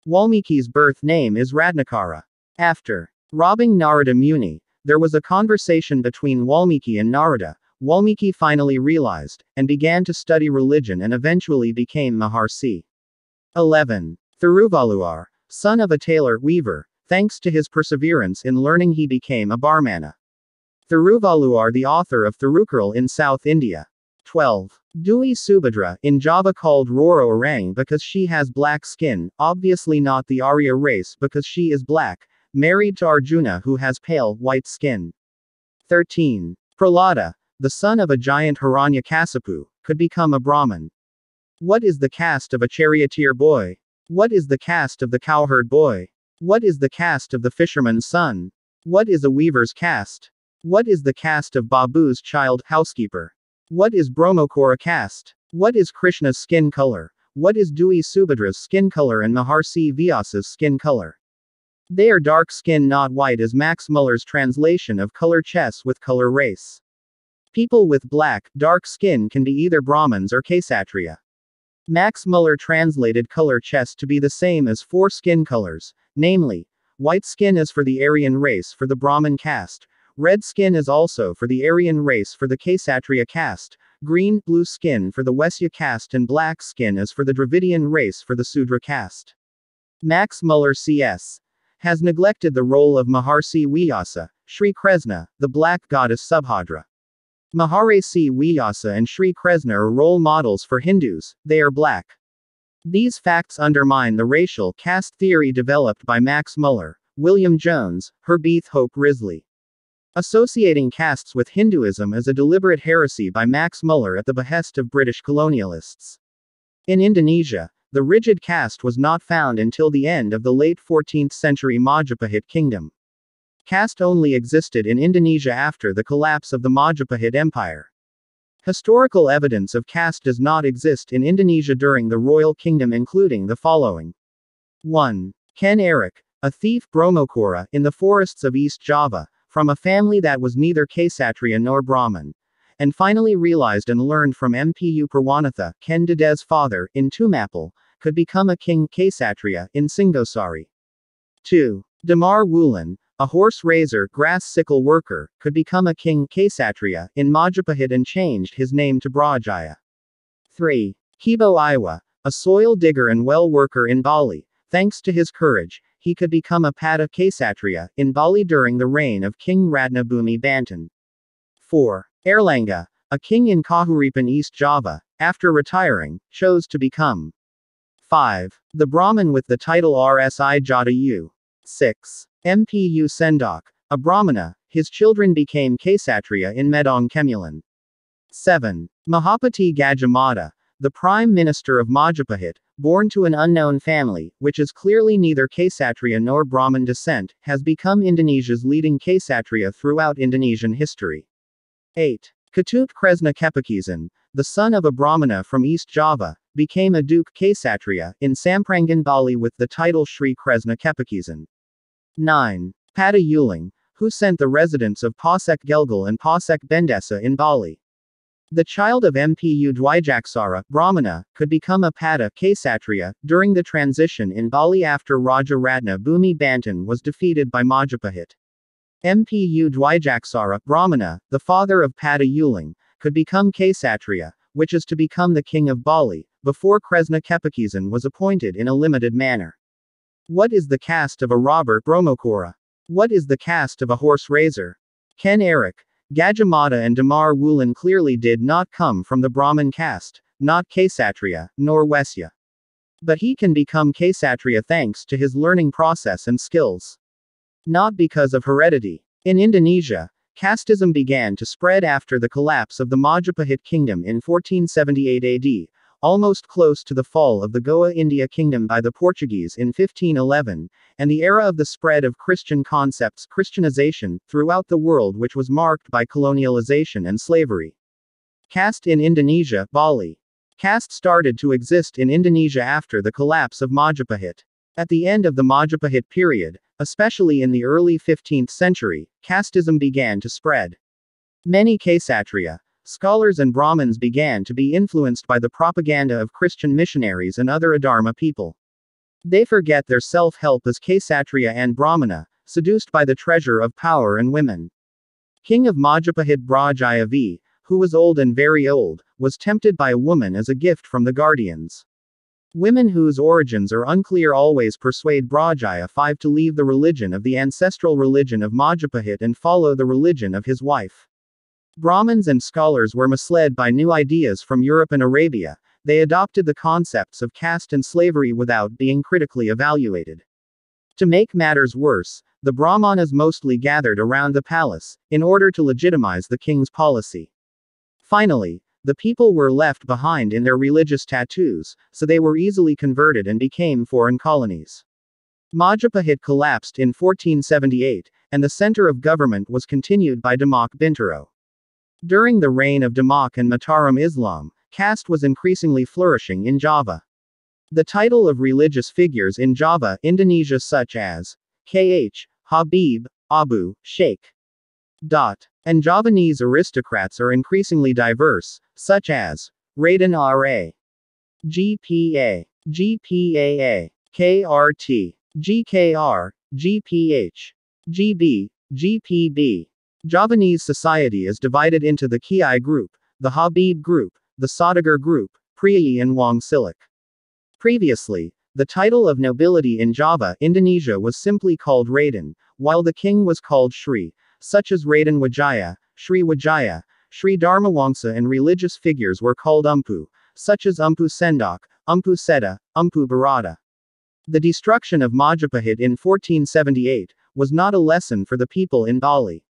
Valmiki's birth name is Ratnakara. After robbing Narada Muni, there was a conversation between Valmiki and Narada. Valmiki finally realized, and began to study religion and eventually became Maharsi. 11. Thiruvalluvar, son of a tailor-weaver, thanks to his perseverance in learning he became a Brahmana. Thiruvalluvar the author of Thirukkural in South India. 12. Dewi Subhadra, in Java called Roro Orang because she has black skin, obviously not the Arya race because she is black, married to Arjuna who has pale, white skin. 13. Prahlada, the son of a giant Hiranyakasipu, could become a Brahmin. What is the caste of a charioteer boy? What is the caste of the cowherd boy? What is the caste of the fisherman's son? What is a weaver's caste? What is the caste of Babu's child, housekeeper? What is Brahmokora caste? What is Krishna's skin color? What is Dewi Subhadra's skin color and Maharsi Vyasa's skin color? They are dark skin, not white, as Max Muller's translation of color chess with color race. People with black, dark skin can be either Brahmins or Kshatriya. Max Muller translated color chess to be the same as 4 skin colors, namely, white skin is for the Aryan race for the Brahmin caste, red skin is also for the Aryan race for the Kshatriya caste, green, blue skin for the Vaisya caste, and black skin is for the Dravidian race for the Sudra caste. Max Muller C.S. has neglected the role of Maharsi Vyasa, Sri Kresna, the black goddess Subhadra. Maharsi Vyasa and Sri Kresna are role models for Hindus, they are black. These facts undermine the racial caste theory developed by Max Muller, William Jones, Herbeth Hope Risley. Associating castes with Hinduism is a deliberate heresy by Max Muller at the behest of British colonialists. In Indonesia, the rigid caste was not found until the end of the late 14th century Majapahit kingdom. Caste only existed in Indonesia after the collapse of the Majapahit Empire. Historical evidence of caste does not exist in Indonesia during the royal kingdom, including the following. 1. Ken Arok, a thief Brahmokora in the forests of East Java, from a family that was neither Kshatriya nor Brahmin, and finally realized and learned from Mpu Purwanatha, Ken Dede's father, in Tumapel, could become a king Kshatriya in Singosari. 2. Damar Wulan, a horse raiser, grass sickle worker, could become a king Kshatriya in Majapahit and changed his name to Brahajaya. 3. Kibo Iwa, a soil digger and well worker in Bali, thanks to his courage, he could become a Pada Kshatriya in Bali during the reign of King Ratnabhumi Banten. 4. Erlangga, a king in Kahuripan, East Java, after retiring, chose to become. 5. The Brahmin with the title Rsi Jatayu. 6. Mpu Sendok, a Brahmana, his children became Kshatriya in Medang Kemulan. 7. Mahapati Gajamata, the Prime Minister of Majapahit, born to an unknown family, which is clearly neither Kshatriya nor Brahmin descent, has become Indonesia's leading Kshatriya throughout Indonesian history. 8. Ketut Kresna Kepakizan, the son of a Brahmana from East Java, became a Duke Kshatriya in Samprangan Bali with the title Sri Kresna Kepakizan. 9. Pada Yuling, who sent the residents of Pasek Gelgel and Pasek Bendesa in Bali. The child of Mpu Dwijaksara, Brahmana, could become a Pada Kshatriya during the transition in Bali after Raja Ratna Bhumi Banten was defeated by Majapahit. Mpu Dwijaksara, Brahmana, the father of Pada Yuling, could become Kshatriya, which is to become the king of Bali, before Kresna Kepakizan was appointed in a limited manner. What is the caste of a Robert Bromokora? What is the caste of a horse raiser? Ken Eric, Gajamata and Damar Wulan clearly did not come from the Brahmin caste, not Kshatriya, nor Wesya. But he can become Kshatriya thanks to his learning process and skills. Not because of heredity. In Indonesia, casteism began to spread after the collapse of the Majapahit kingdom in 1478 AD, almost close to the fall of the Goa India kingdom by the Portuguese in 1511, and the era of the spread of Christian concepts, Christianization, throughout the world, which was marked by colonialization and slavery. Caste in Indonesia, Bali. Caste started to exist in Indonesia after the collapse of Majapahit. At the end of the Majapahit period, especially in the early 15th century, casteism began to spread. Many Kshatriya scholars and Brahmins began to be influenced by the propaganda of Christian missionaries and other Adharma people. They forget their self-help as Kshatriya and Brahmana, seduced by the treasure of power and women. King of Majapahit Brajaya V, who was old and very old, was tempted by a woman as a gift from the guardians. Women whose origins are unclear always persuade Brajaya V to leave the religion of the ancestral religion of Majapahit and follow the religion of his wife. Brahmins and scholars were misled by new ideas from Europe and Arabia. They adopted the concepts of caste and slavery without being critically evaluated. To make matters worse, the Brahmanas mostly gathered around the palace, in order to legitimize the king's policy. Finally, the people were left behind in their religious tattoos, so they were easily converted and became foreign colonies. Majapahit collapsed in 1478, and the center of government was continued by Demak Bintaro. During the reign of Demak and Mataram Islam, caste was increasingly flourishing in Java. The title of religious figures in Java, Indonesia such as K.H., Habib, Abu, Sheikh. And Javanese aristocrats are increasingly diverse, such as Raden R.A., GPA, GPAA, KRT, GKR, GPH, GB, GPB. Javanese society is divided into the Kiai group, the Habib group, the Saudagar group, Priyayi and Wong Silik. Previously, the title of nobility in Java, Indonesia was simply called Raden, while the king was called Shri, such as Raden Wijaya, Sri Dharmawangsa, and religious figures were called Umpu, such as Umpu Sendok, Umpu Seda, Umpu Barada. The destruction of Majapahit in 1478 was not a lesson for the people in Bali.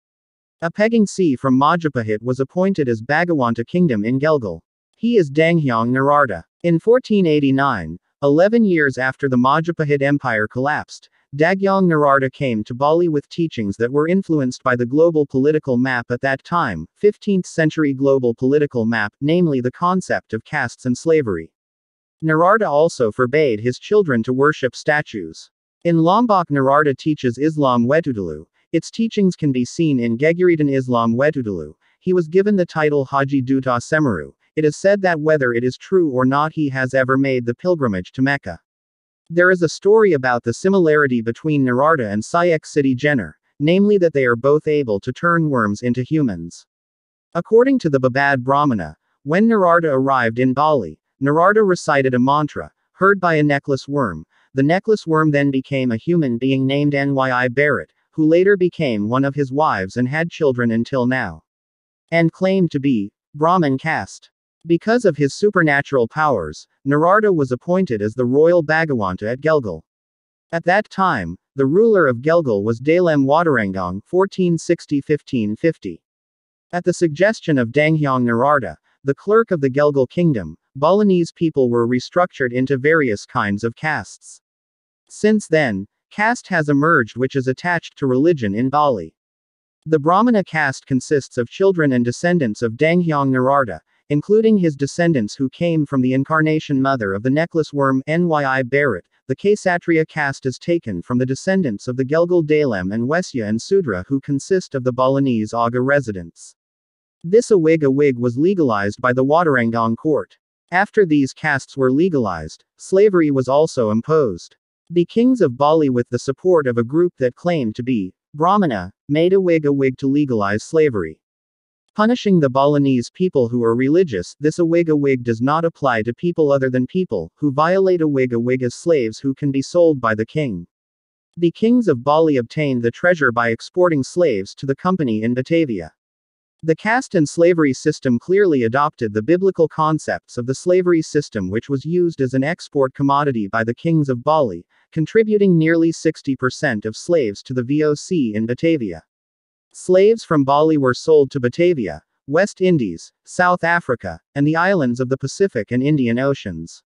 A Pegang Si from Majapahit was appointed as Bagawanta kingdom in Gelgel. He is Danghyang Nararta. In 1489, 11 years after the Majapahit Empire collapsed, Dagyang Nararta came to Bali with teachings that were influenced by the global political map at that time, 15th century global political map, namely the concept of castes and slavery. Nararta also forbade his children to worship statues. In Lombok, Nararta teaches Islam Wetudulu. Its teachings can be seen in Geguritan Islam Wetudulu. He was given the title Haji Duta Semeru. It is said that whether it is true or not, he has ever made the pilgrimage to Mecca. There is a story about the similarity between Nararta and Syek Siti Jenar, namely that they are both able to turn worms into humans. According to the Babad Brahmana, when Nararta arrived in Bali, Nararta recited a mantra, heard by a necklace worm. The necklace worm then became a human being named Nyi Barrett, who later became one of his wives and had children until now. And claimed to be Brahmin caste. Because of his supernatural powers, Nararta was appointed as the royal Bagawanta at Gelgel. At that time, the ruler of Gelgel was Dalem Wadarangong 1460-1550. At the suggestion of Danghyang Narada, the clerk of the Gelgul kingdom, Balinese people were restructured into various kinds of castes. Since then, caste has emerged which is attached to religion in Bali. The Brahmana caste consists of children and descendants of Danghyang Narada, including his descendants who came from the incarnation mother of the necklace worm Nyi Bharat. The Kshatriya caste is taken from the descendants of the Gelgul Dalem and Wesya and Sudra who consist of the Balinese Aga residents. This awig was legalized by the Watarangong court. After these castes were legalized, slavery was also imposed. The kings of Bali, with the support of a group that claimed to be Brahmana, made a wig to legalize slavery. Punishing the Balinese people who are religious, this awig does not apply to people other than people who violate awig as slaves who can be sold by the king. The kings of Bali obtained the treasure by exporting slaves to the company in Batavia. The caste and slavery system clearly adopted the biblical concepts of the slavery system, which was used as an export commodity by the kings of Bali, contributing nearly 60% of slaves to the VOC in Batavia. Slaves from Bali were sold to Batavia, West Indies, South Africa, and the islands of the Pacific and Indian Oceans.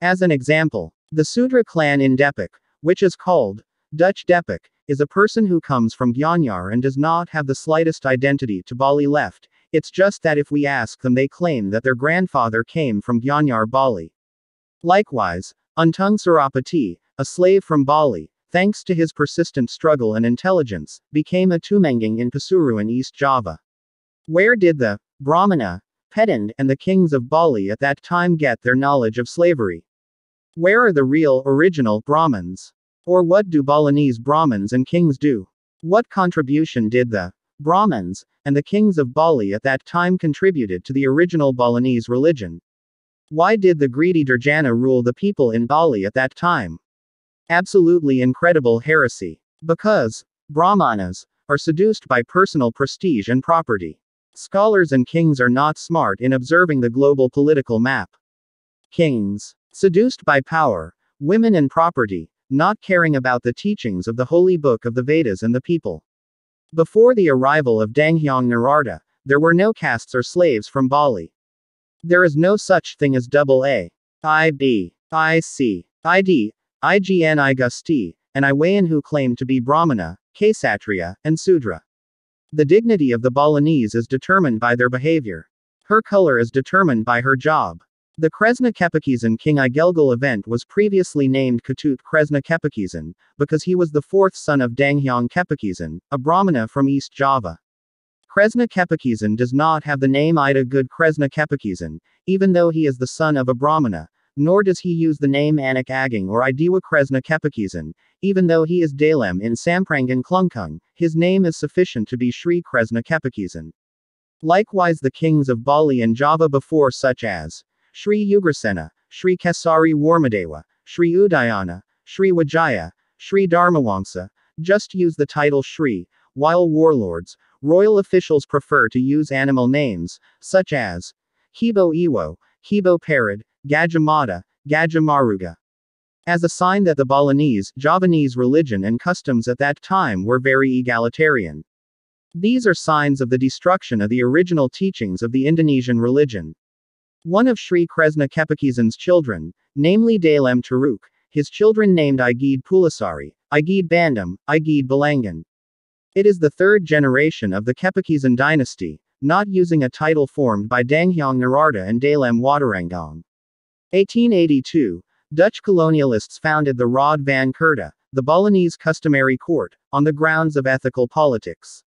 As an example, the Sudra clan in Depok, which is called Dutch Depok, is a person who comes from Gianyar and does not have the slightest identity to Bali left. It's just that if we ask them, they claim that their grandfather came from Gianyar, Bali. Likewise, Untung Surapati, a slave from Bali, thanks to his persistent struggle and intelligence, became a Tumenggung in Pasuruan, East Java. Where did the Brahmana, pedant, and the kings of Bali at that time get their knowledge of slavery? Where are the real, original Brahmins? Or what do Balinese Brahmins and kings do? What contribution did the Brahmins and the kings of Bali at that time contributed to the original Balinese religion? Why did the greedy Durjana rule the people in Bali at that time? Absolutely incredible heresy. Because Brahmanas are seduced by personal prestige and property. Scholars and kings are not smart in observing the global political map. Kings, seduced by power, women and property, not caring about the teachings of the holy book of the Vedas and the people. Before the arrival of Danghyang Narada, there were no castes or slaves from Bali. There is no such thing as AA, IB, IC, ID, IGN, Igusti, and Iwayan who claim to be Brahmana, Kshatriya, and Sudra. The dignity of the Balinese is determined by their behavior. Her color is determined by her job. The Kresna Kepakizan King Igelgul event was previously named Ketut Kresna Kepakizan, because he was the fourth son of Danghyang Kepakizan, a Brahmana from East Java. Kresna Kepakizan does not have the name Ida Good Kresna Kepakizan, even though he is the son of a Brahmana, nor does he use the name Anak Aging or Idiwa Kresna Kepakizan, even though he is Dalem in Samprangan Klungkung, his name is sufficient to be Sri Kresna Kepakizan. Likewise, the kings of Bali and Java before, such as Sri Ugrasena, Sri Kesari Warmadewa, Sri Udayana, Sri Vijaya, Sri Dharmawangsa, just use the title Sri, while warlords, royal officials prefer to use animal names, such as Hebo Iwo, Hebo Parad, Gajamata, Gajamaruga. As a sign that the Balinese, Javanese religion and customs at that time were very egalitarian. These are signs of the destruction of the original teachings of the Indonesian religion. One of Sri Kresna Kepakizan's children, namely Dalem Taruk, his children named Igede Pulasari, Igede Bandam, Igede Balangan. It is the third generation of the Kepakizan dynasty, not using a title formed by Danghyang Narada and Dalem Watarangong. 1882, Dutch colonialists founded the Raad van Kurta, the Balinese customary court, on the grounds of ethical politics.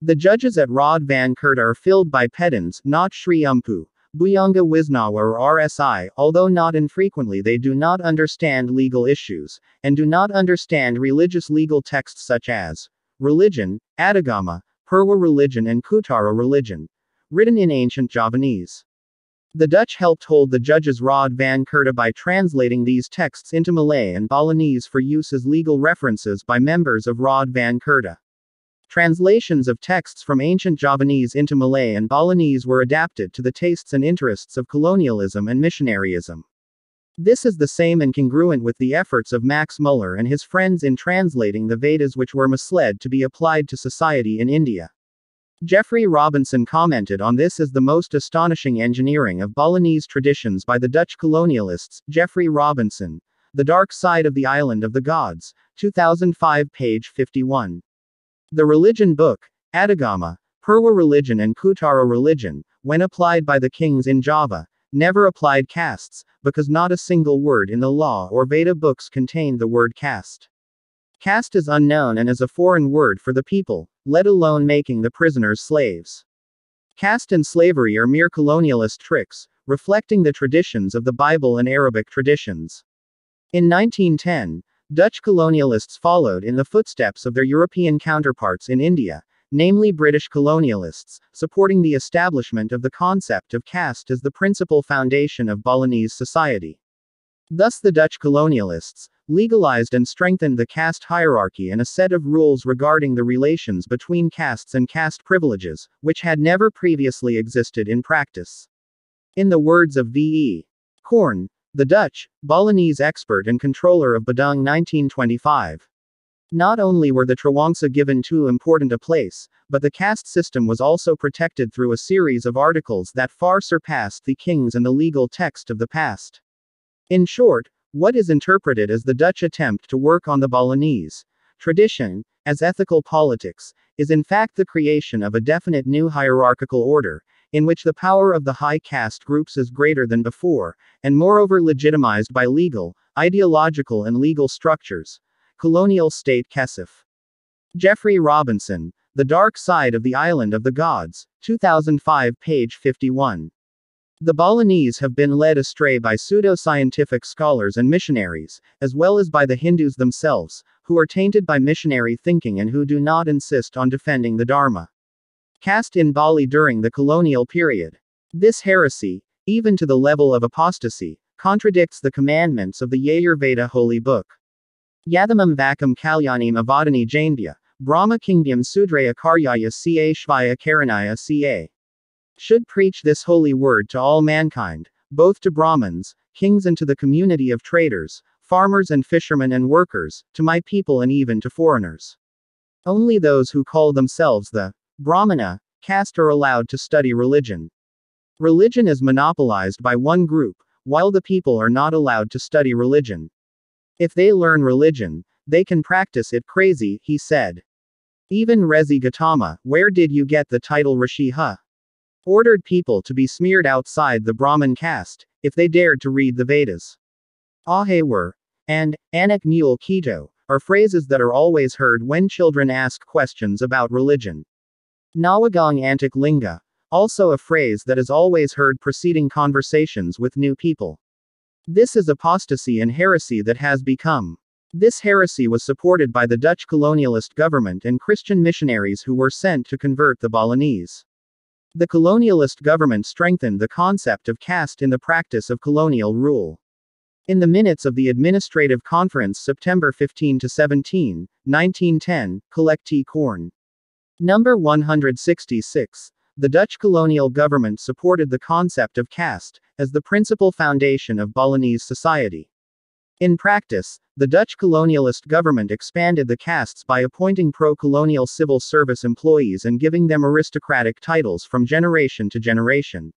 The judges at Raad van Kurta are filled by pedants, not Sri Umpu, Buyanga Wisnawa or RSI, although not infrequently they do not understand legal issues, and do not understand religious legal texts such as religion, Adagama, Purwa religion and Kutara religion, written in ancient Javanese. The Dutch helped hold the judges Raad van Kurta by translating these texts into Malay and Balinese for use as legal references by members of Raad van Kurta. Translations of texts from ancient Javanese into Malay and Balinese were adapted to the tastes and interests of colonialism and missionaryism. This is the same and congruent with the efforts of Max Muller and his friends in translating the Vedas, which were misled to be applied to society in India. Geoffrey Robinson commented on this as the most astonishing engineering of Balinese traditions by the Dutch colonialists. Geoffrey Robinson, The Dark Side of the Island of the Gods, 2005, page 51. The religion book, Adagama, Purwa religion and Kutara religion, when applied by the kings in Java, never applied castes, because not a single word in the law or Veda books contained the word caste. Caste is unknown and is a foreign word for the people, let alone making the prisoners slaves. Caste and slavery are mere colonialist tricks, reflecting the traditions of the Bible and Arabic traditions. In 1910, Dutch colonialists followed in the footsteps of their European counterparts in India, namely British colonialists, supporting the establishment of the concept of caste as the principal foundation of Balinese society. Thus the Dutch colonialists legalized and strengthened the caste hierarchy and a set of rules regarding the relations between castes and caste privileges, which had never previously existed in practice. In the words of V.E. Korn, the Dutch, Balinese expert and controller of Badung 1925. Not only were the Trawangsa given too important a place, but the caste system was also protected through a series of articles that far surpassed the kings and the legal text of the past. In short, what is interpreted as the Dutch attempt to work on the Balinese tradition, as ethical politics, is in fact the creation of a definite new hierarchical order, in which the power of the high caste groups is greater than before, and moreover legitimized by legal, ideological and legal structures. Colonial State Kesef. Geoffrey Robinson, The Dark Side of the Island of the Gods, 2005, page 51. The Balinese have been led astray by pseudo-scientific scholars and missionaries, as well as by the Hindus themselves, who are tainted by missionary thinking and who do not insist on defending the Dharma. Caste in Bali during the colonial period. This heresy, even to the level of apostasy, contradicts the commandments of the Yajurveda holy book. Yathamam Vakam Kalyanim Avadani Jainbya, Brahma Kingdom Sudraya Karyaya Ca Shvaya Karanaya Ca. Should preach this holy word to all mankind, both to Brahmins, kings and to the community of traders, farmers and fishermen and workers, to my people and even to foreigners. Only those who call themselves the Brahmana caste are allowed to study religion. Religion is monopolized by one group, while the people are not allowed to study religion. If they learn religion, they can practice it crazy, he said. Even Rezi Gautama, where did you get the title Rishi? Ordered people to be smeared outside the Brahmin caste, if they dared to read the Vedas. Ahewar, and, Anak Mule Kito, are phrases that are always heard when children ask questions about religion. Nawagang Antik Linga, also a phrase that is always heard preceding conversations with new people. This is apostasy and heresy that has become. This heresy was supported by the Dutch colonialist government and Christian missionaries who were sent to convert the Balinese. The colonialist government strengthened the concept of caste in the practice of colonial rule. In the minutes of the Administrative Conference September 15–17, 1910, Collect T. Korn. Number 166. The Dutch colonial government supported the concept of caste as the principal foundation of Balinese society. In practice, the Dutch colonialist government expanded the castes by appointing pro-colonial civil service employees and giving them aristocratic titles from generation to generation.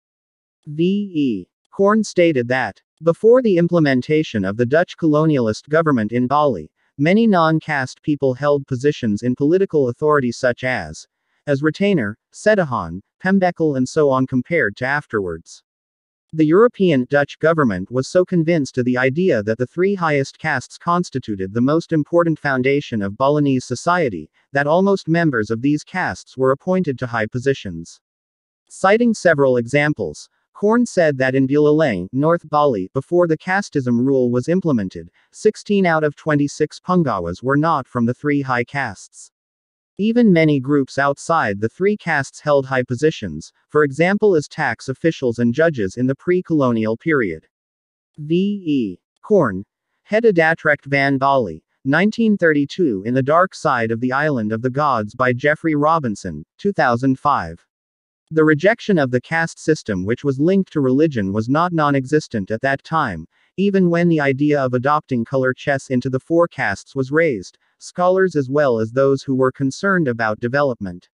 V.E. Korn stated that, before the implementation of the Dutch colonialist government in Bali, many non-caste people held positions in political authority such as retainer, Setahan, Pembekel and so on compared to afterwards. The European Dutch government was so convinced of the idea that the three highest castes constituted the most important foundation of Balinese society, that almost members of these castes were appointed to high positions. Citing several examples, Korn said that in Buleleng, North Bali, before the casteism rule was implemented, 16 out of 26 Pungawas were not from the three high castes. Even many groups outside the three castes held high positions, for example as tax officials and judges in the pre-colonial period. V.E. Korn. Hedda Datrecht van Bali, 1932 In the Dark Side of the Island of the Gods by Geoffrey Robinson, 2005. The rejection of the caste system which was linked to religion was not non-existent at that time, even when the idea of adopting color chess into the four castes was raised. Scholars as well as those who were concerned about development.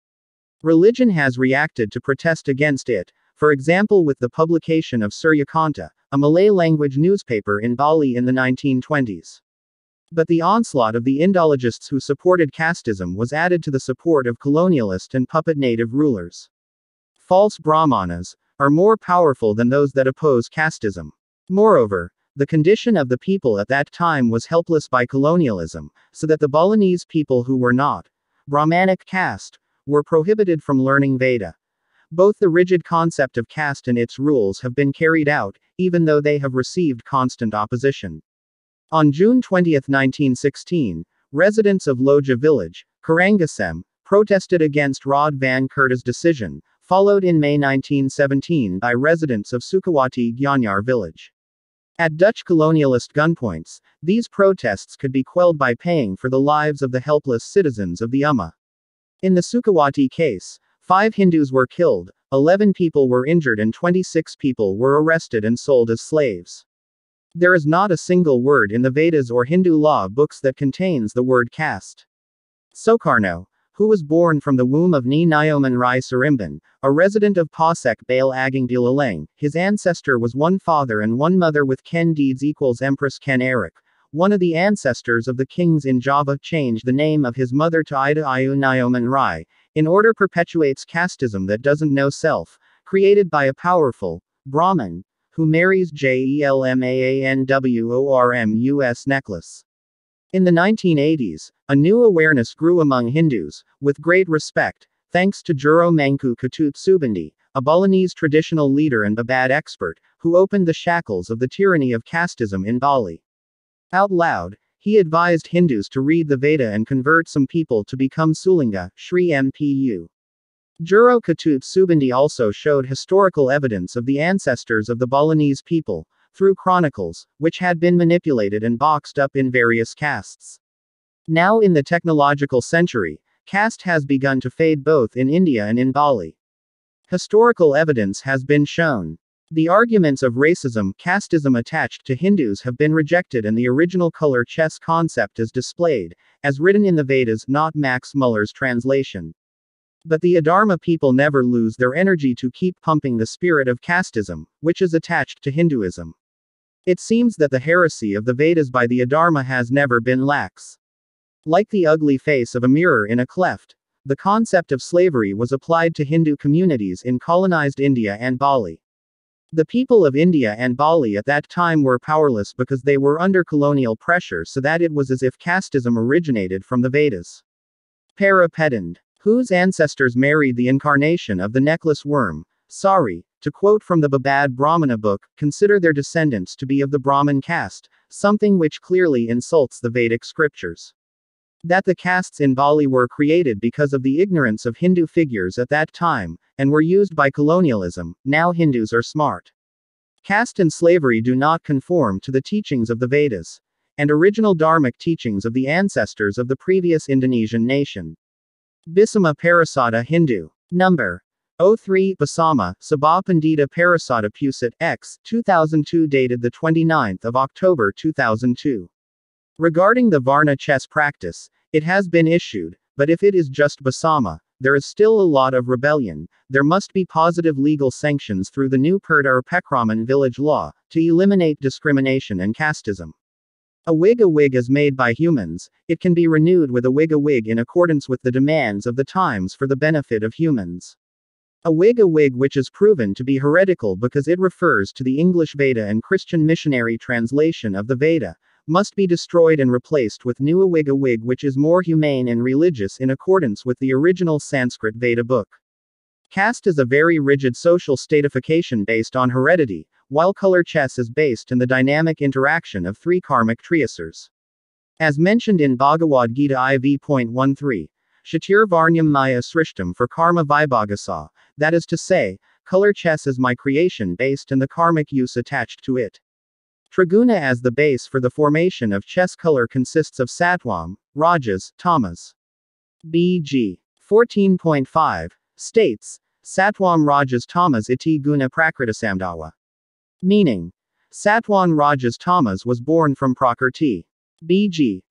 Religion has reacted to protest against it, for example with the publication of Suryakanta, a Malay-language newspaper in Bali in the 1920s. But the onslaught of the Indologists who supported casteism was added to the support of colonialist and puppet native rulers. False Brahmanas are more powerful than those that oppose casteism. Moreover, the condition of the people at that time was helpless by colonialism, so that the Balinese people who were not Brahmanic caste were prohibited from learning Veda. Both the rigid concept of caste and its rules have been carried out, even though they have received constant opposition. On June 20, 1916, residents of Loja village, Karangasem, protested against Rod van Kurta's decision, followed in May 1917 by residents of Sukawati Gianyar village. At Dutch colonialist gunpoints, these protests could be quelled by paying for the lives of the helpless citizens of the Ummah. In the Sukawati case, 5 Hindus were killed, 11 people were injured and 26 people were arrested and sold as slaves. There is not a single word in the Vedas or Hindu law books that contains the word caste. Soekarno, who was born from the womb of Ni Nyoman Rai Sarimban, a resident of Pasek Bale Agang Dilaleng, his ancestor was one father and one mother with Ken deeds equals Empress Ken Arik. One of the ancestors of the kings in Java changed the name of his mother to Ida Ayu Nyoman Rai, in order perpetuates casteism that doesn't know self, created by a powerful Brahmin, who marries Jelmaanwormus necklace. In the 1980s, a new awareness grew among Hindus, with great respect, thanks to Juro Mangku Ketut Subandi, a Balinese traditional leader and Babad expert, who opened the shackles of the tyranny of casteism in Bali. Out loud, he advised Hindus to read the Veda and convert some people to become Sulinga, Shri Mpu. Juro Ketut Subandi also showed historical evidence of the ancestors of the Balinese people, through chronicles, which had been manipulated and boxed up in various castes. Now in the technological century, caste has begun to fade both in India and in Bali. Historical evidence has been shown. The arguments of racism, casteism attached to Hindus have been rejected and the original color chess concept is displayed, as written in the Vedas, not Max Muller's translation. But the Adharma people never lose their energy to keep pumping the spirit of casteism, which is attached to Hinduism. It seems that the heresy of the Vedas by the Adharma has never been lax. Like the ugly face of a mirror in a cleft, the concept of slavery was applied to Hindu communities in colonized India and Bali. The people of India and Bali at that time were powerless because they were under colonial pressure, so that it was as if casteism originated from the Vedas. Para Pedand, whose ancestors married the incarnation of the necklace worm, Sari, to quote from the Babad Brahmana book, consider their descendants to be of the Brahmin caste, something which clearly insults the Vedic scriptures. That the castes in Bali were created because of the ignorance of Hindu figures at that time, and were used by colonialism. Now Hindus are smart. Caste and slavery do not conform to the teachings of the Vedas, and original Dharmic teachings of the ancestors of the previous Indonesian nation. Bisama Parasada Hindu. Number 03 Basama, Sabah Pandita Parasada Pusat, X, 2002 dated 29 October 2002. Regarding the Varna chess practice, it has been issued, but if it is just Basama, there is still a lot of rebellion. There must be positive legal sanctions through the new Perda or Pekraman village law, to eliminate discrimination and casteism. A wig is made by humans, it can be renewed with a wig in accordance with the demands of the times for the benefit of humans. A wig which is proven to be heretical because it refers to the English Veda and Christian missionary translation of the Veda, must be destroyed and replaced with new wig which is more humane and religious in accordance with the original Sanskrit Veda book. Caste is a very rigid social stratification based on heredity, while color chess is based in the dynamic interaction of 3 karmic triasurs. As mentioned in Bhagavad Gita IV.13, Shatir Varnyam Maya Srishtam for Karma Vibhagasa, that is to say, color chess is my creation based in the karmic use attached to it. Triguna as the base for the formation of chess color consists of Sattvam, Rajas, Tamas. BG 14.5 states, Sattvam Rajas Tamas iti guna prakritisamdawa. Meaning, Sattvam Rajas Tamas was born from Prakrti. BG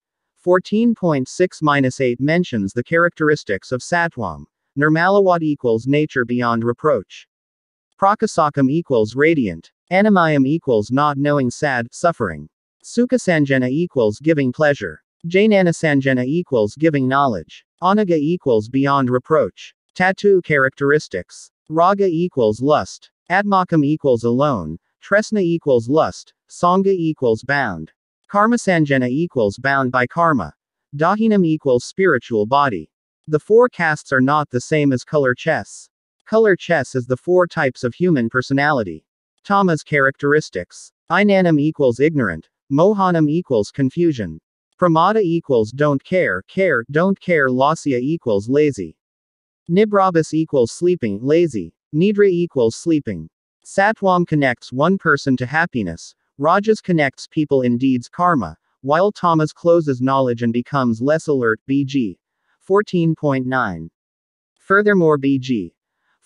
14.6-8 mentions the characteristics of Sattvam, Nirmalawat equals nature beyond reproach. Prakasakam equals radiant. Animayam equals not knowing sad, suffering. Sukhasanjana equals giving pleasure. Jnanasanjana equals giving knowledge. Anaga equals beyond reproach. Tattoo characteristics. Raga equals lust. Atmakam equals alone. Tresna equals lust. Sangha equals bound. Karmasanjana equals bound by karma. Dahinam equals spiritual body. The four castes are not the same as color chess. Color chess is the four types of human personality. Tamas characteristics. Ijnanam equals ignorant. Mohanam equals confusion. Pramada equals don't care, don't care. Lasya equals lazy. Nibrabhas equals sleeping, lazy. Nidra equals sleeping. Satwam connects one person to happiness. Rajas connects people in deeds karma, while tamas closes knowledge and becomes less alert. BG 14.9. Furthermore, BG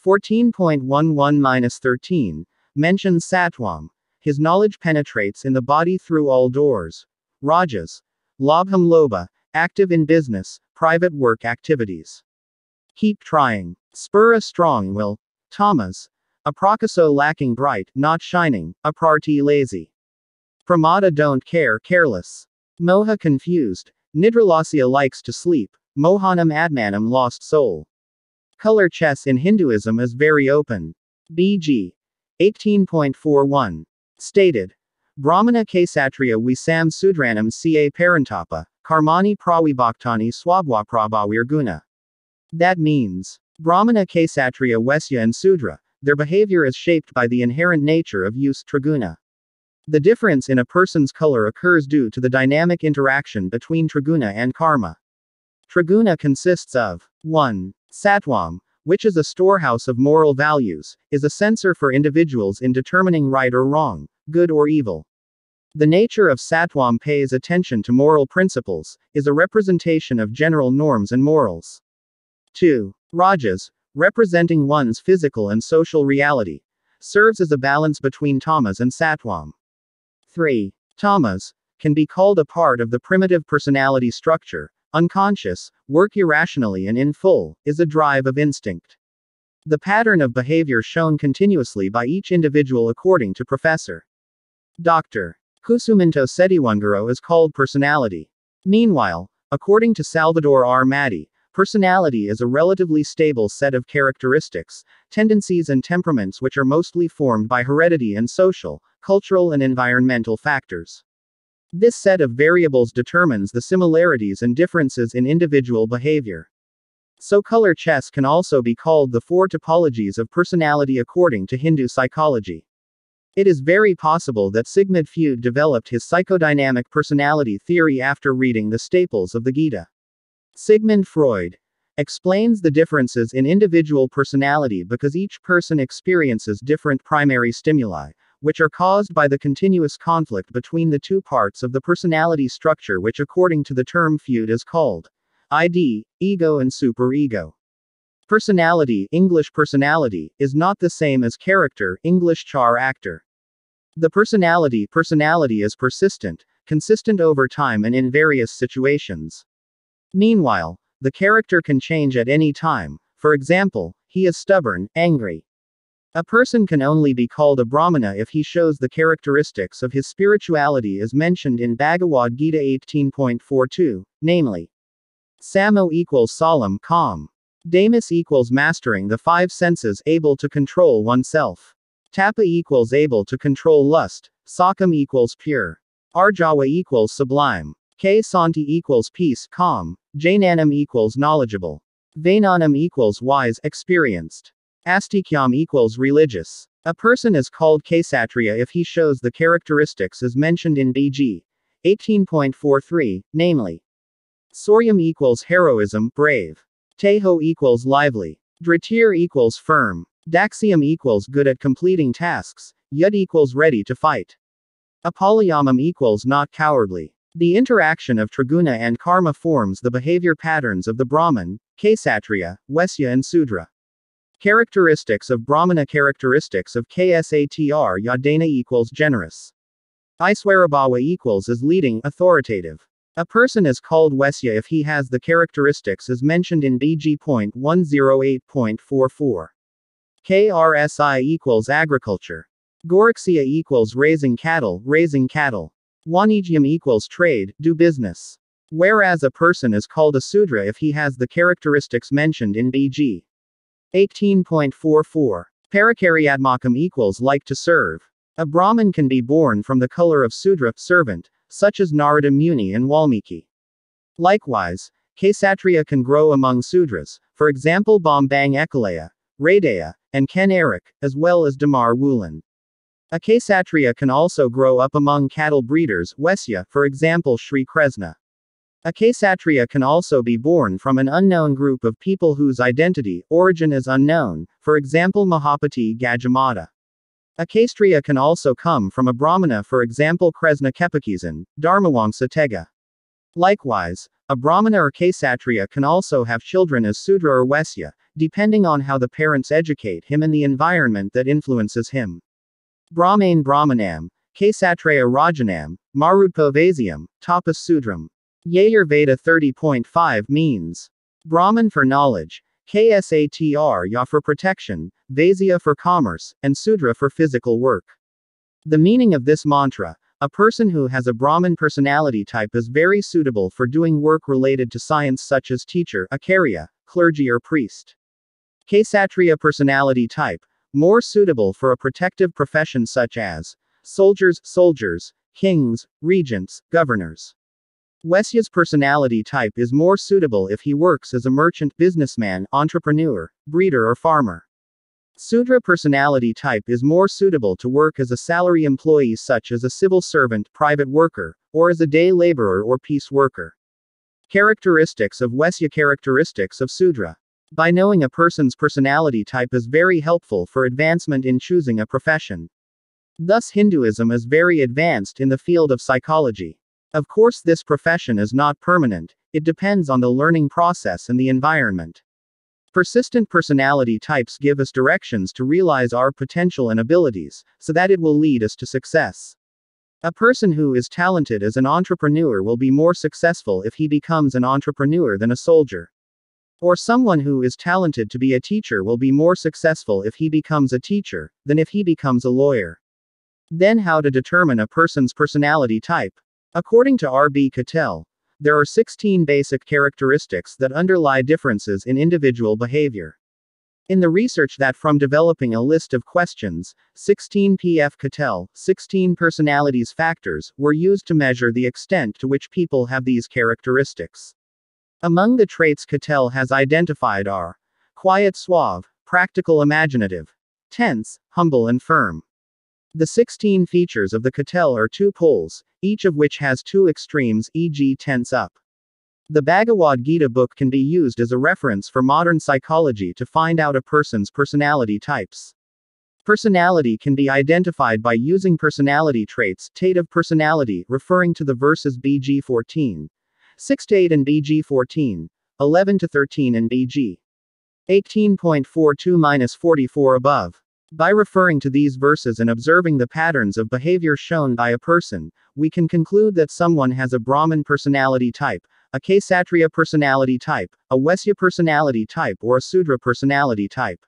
14.11-13 mentions Satwam. His knowledge penetrates in the body through all doors. Rajas. Labham Lobha, active in business, private work activities. Keep trying. Spur a strong will. Tamas. Aprakaso lacking bright, not shining. Aprarti lazy. Pramada don't care, careless. Moha confused. Nidralasya likes to sleep. Mohanam Admanam lost soul. Color chess in Hinduism is very open. BG 18.41. Stated. Brahmana Kshatriya Visam Sudranam Ca Parantapa, Karmani Pravibhaktani Swabhaprabhavir Guna. That means, Brahmana Kshatriya Vaisya and Sudra, their behavior is shaped by the inherent nature of use triguna. The difference in a person's color occurs due to the dynamic interaction between triguna and karma. Triguna consists of 1. Satwam, which is a storehouse of moral values, is a censor for individuals in determining right or wrong, good or evil. The nature of Satwam pays attention to moral principles, is a representation of general norms and morals. 2. Rajas, representing one's physical and social reality, serves as a balance between tamas and Satwam. 3. Tamas can be called a part of the primitive personality structure, unconscious, work irrationally and in full, is a drive of instinct. The pattern of behavior shown continuously by each individual according to Professor Dr. Kusuminto Setiwangaro is called personality. Meanwhile, according to Salvador R. Maddy, personality is a relatively stable set of characteristics, tendencies and temperaments which are mostly formed by heredity and social, cultural and environmental factors. This set of variables determines the similarities and differences in individual behavior. So color chess can also be called the four typologies of personality according to Hindu psychology. It is very possible that Sigmund Freud developed his psychodynamic personality theory after reading the staples of the Gita. Sigmund Freud explains the differences in individual personality because each person experiences different primary stimuli, which are caused by the continuous conflict between the two parts of the personality structure, which according to the term Freud is called id, ego and superego. Personality, English personality, is not the same as character, English char actor. The personality is persistent, consistent over time and in various situations. Meanwhile, the character can change at any time. For example, he is stubborn, angry. A person can only be called a Brahmana if he shows the characteristics of his spirituality as mentioned in Bhagavad Gita 18.42, namely, Samo equals solemn, calm. Damas equals mastering the five senses, able to control oneself. Tapa equals able to control lust. Sakam equals pure. Arjawa equals sublime. K Santi equals peace, calm. Jnanam equals knowledgeable. Vainanam equals wise, experienced. Astikyam equals religious. A person is called Kshatriya if he shows the characteristics as mentioned in BG 18.43, namely, Soryam equals heroism, brave. Teho equals lively. Dritir equals firm. Daxiam equals good at completing tasks. Yud equals ready to fight. Apalayamam equals not cowardly. The interaction of Triguna and Karma forms the behavior patterns of the Brahman, Kshatriya, Vaisya and Sudra. Characteristics of Brahmana. Characteristics of Ksatr Yadana equals generous. Aiswarabhava equals as leading, authoritative. A person is called Wesya if he has the characteristics as mentioned in BG.108.44. KRSI equals agriculture. Gorixia equals raising cattle, Wanijium equals trade, do business. Whereas a person is called a Sudra if he has the characteristics mentioned in BG. 18.44. Parakaryadmakam equals like to serve. A Brahmin can be born from the color of Sudra, servant, such as Narada Muni and Valmiki. Likewise, Kshatriya can grow among Sudras, for example Bombang Ekalaya, Radaya, and Ken Eric, as well as Damar Wulan. A Kshatriya can also grow up among cattle breeders, Wesya, for example Sri Kresna. A Kshatriya can also be born from an unknown group of people whose identity, origin is unknown, for example Mahapati Gajamata. A Kshatriya can also come from a Brahmana, for example Kresna Kepakizan, Dharmawangsa Tega. Likewise, a Brahmana or Kshatriya can also have children as Sudra or Wesya, depending on how the parents educate him and the environment that influences him. Brahmane Brahmanam, Kshatriya Rajanam, Marudpo Vasyam, Tapas Sudram. Yajurveda 30.5 means Brahman for knowledge, Kshatrya for protection, Vasya for commerce, and Sudra for physical work. The meaning of this mantra: a person who has a Brahman personality type is very suitable for doing work related to science such as teacher, acharya, clergy or priest. Kshatriya personality type, more suitable for a protective profession such as soldiers, kings, regents, governors. Wesya's personality type is more suitable if he works as a merchant, businessman, entrepreneur, breeder or farmer. Sudra personality type is more suitable to work as a salary employee such as a civil servant, private worker, or as a day laborer or piece worker. Characteristics of Wesya. Characteristics of Sudra. By knowing a person's personality type is very helpful for advancement in choosing a profession. Thus Hinduism is very advanced in the field of psychology. Of course this profession is not permanent, it depends on the learning process and the environment. Persistent personality types give us directions to realize our potential and abilities, so that it will lead us to success. A person who is talented as an entrepreneur will be more successful if he becomes an entrepreneur than a soldier. Or someone who is talented to be a teacher will be more successful if he becomes a teacher, than if he becomes a lawyer. Then how to determine a person's personality type? According to R.B. Cattell, there are 16 basic characteristics that underlie differences in individual behavior. In the research that from developing a list of questions, 16 P.F. Cattell, 16 personalities factors, were used to measure the extent to which people have these characteristics. Among the traits Cattell has identified are quiet suave, practical imaginative, tense, humble and firm. The 16 features of the Cattell are two poles, each of which has two extremes, e.g. tense up. The Bhagavad Gita book can be used as a reference for modern psychology to find out a person's personality types. Personality can be identified by using personality traits, trait of personality, referring to the verses BG 14, 6-8 and BG 14, 11-13 and BG 18.42-44 above. By referring to these verses and observing the patterns of behavior shown by a person, we can conclude that someone has a Brahman personality type, a Kshatriya personality type, a Wesya personality type or a Sudra personality type.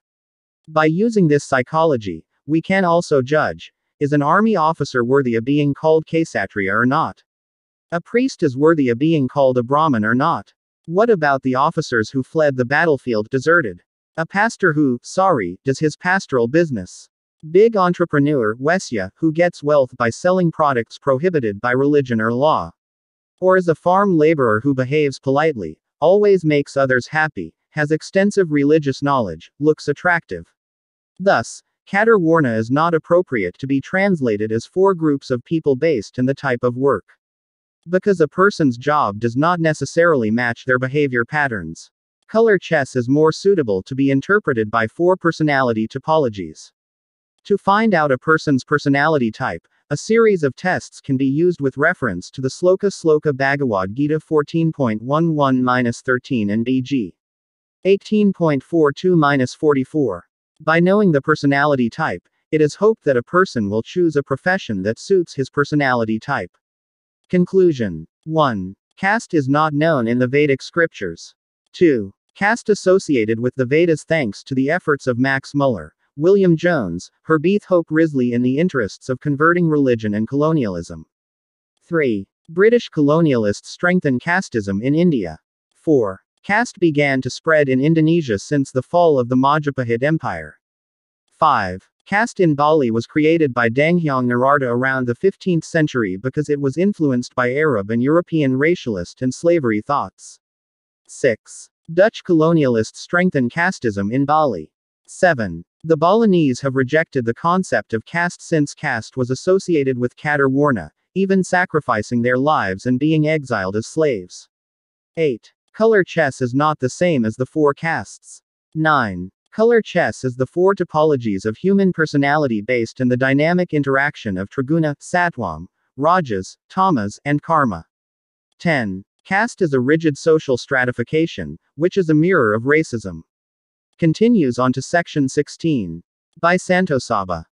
By using this psychology, we can also judge, is an army officer worthy of being called Kshatriya or not? A priest is worthy of being called a Brahmin or not? What about the officers who fled the battlefield deserted? A pastor who, does his pastoral business. Big entrepreneur, Wesya, who gets wealth by selling products prohibited by religion or law. Or as a farm laborer who behaves politely, always makes others happy, has extensive religious knowledge, looks attractive. Thus, Katar Warna is not appropriate to be translated as four groups of people based on the type of work. Because a person's job does not necessarily match their behavior patterns. Color chess is more suitable to be interpreted by four personality typologies. To find out a person's personality type, a series of tests can be used with reference to the Sloka Bhagavad Gita 14.11-13 and BG 18.42-44. By knowing the personality type, it is hoped that a person will choose a profession that suits his personality type. Conclusion. 1. Caste is not known in the Vedic scriptures. 2. Caste associated with the Vedas thanks to the efforts of Max Muller, William Jones, Herbeth Hope Risley in the interests of converting religion and colonialism. 3. British colonialists strengthen casteism in India. 4. Caste began to spread in Indonesia since the fall of the Majapahit Empire. 5. Caste in Bali was created by Danghyang Narada around the 15th century because it was influenced by Arab and European racialist and slavery thoughts. 6. Dutch colonialists strengthen casteism in Bali. 7. The Balinese have rejected the concept of caste since caste was associated with Katar Warna, even sacrificing their lives and being exiled as slaves. 8. Color chess is not the same as the 4 castes. 9. Color chess is the 4 topologies of human personality based in the dynamic interaction of Triguna, Sattvam, Rajas, Tamas, and Karma. 10. Caste is a rigid social stratification, which is a mirror of racism. Continues on to section 16. By Santo Saba.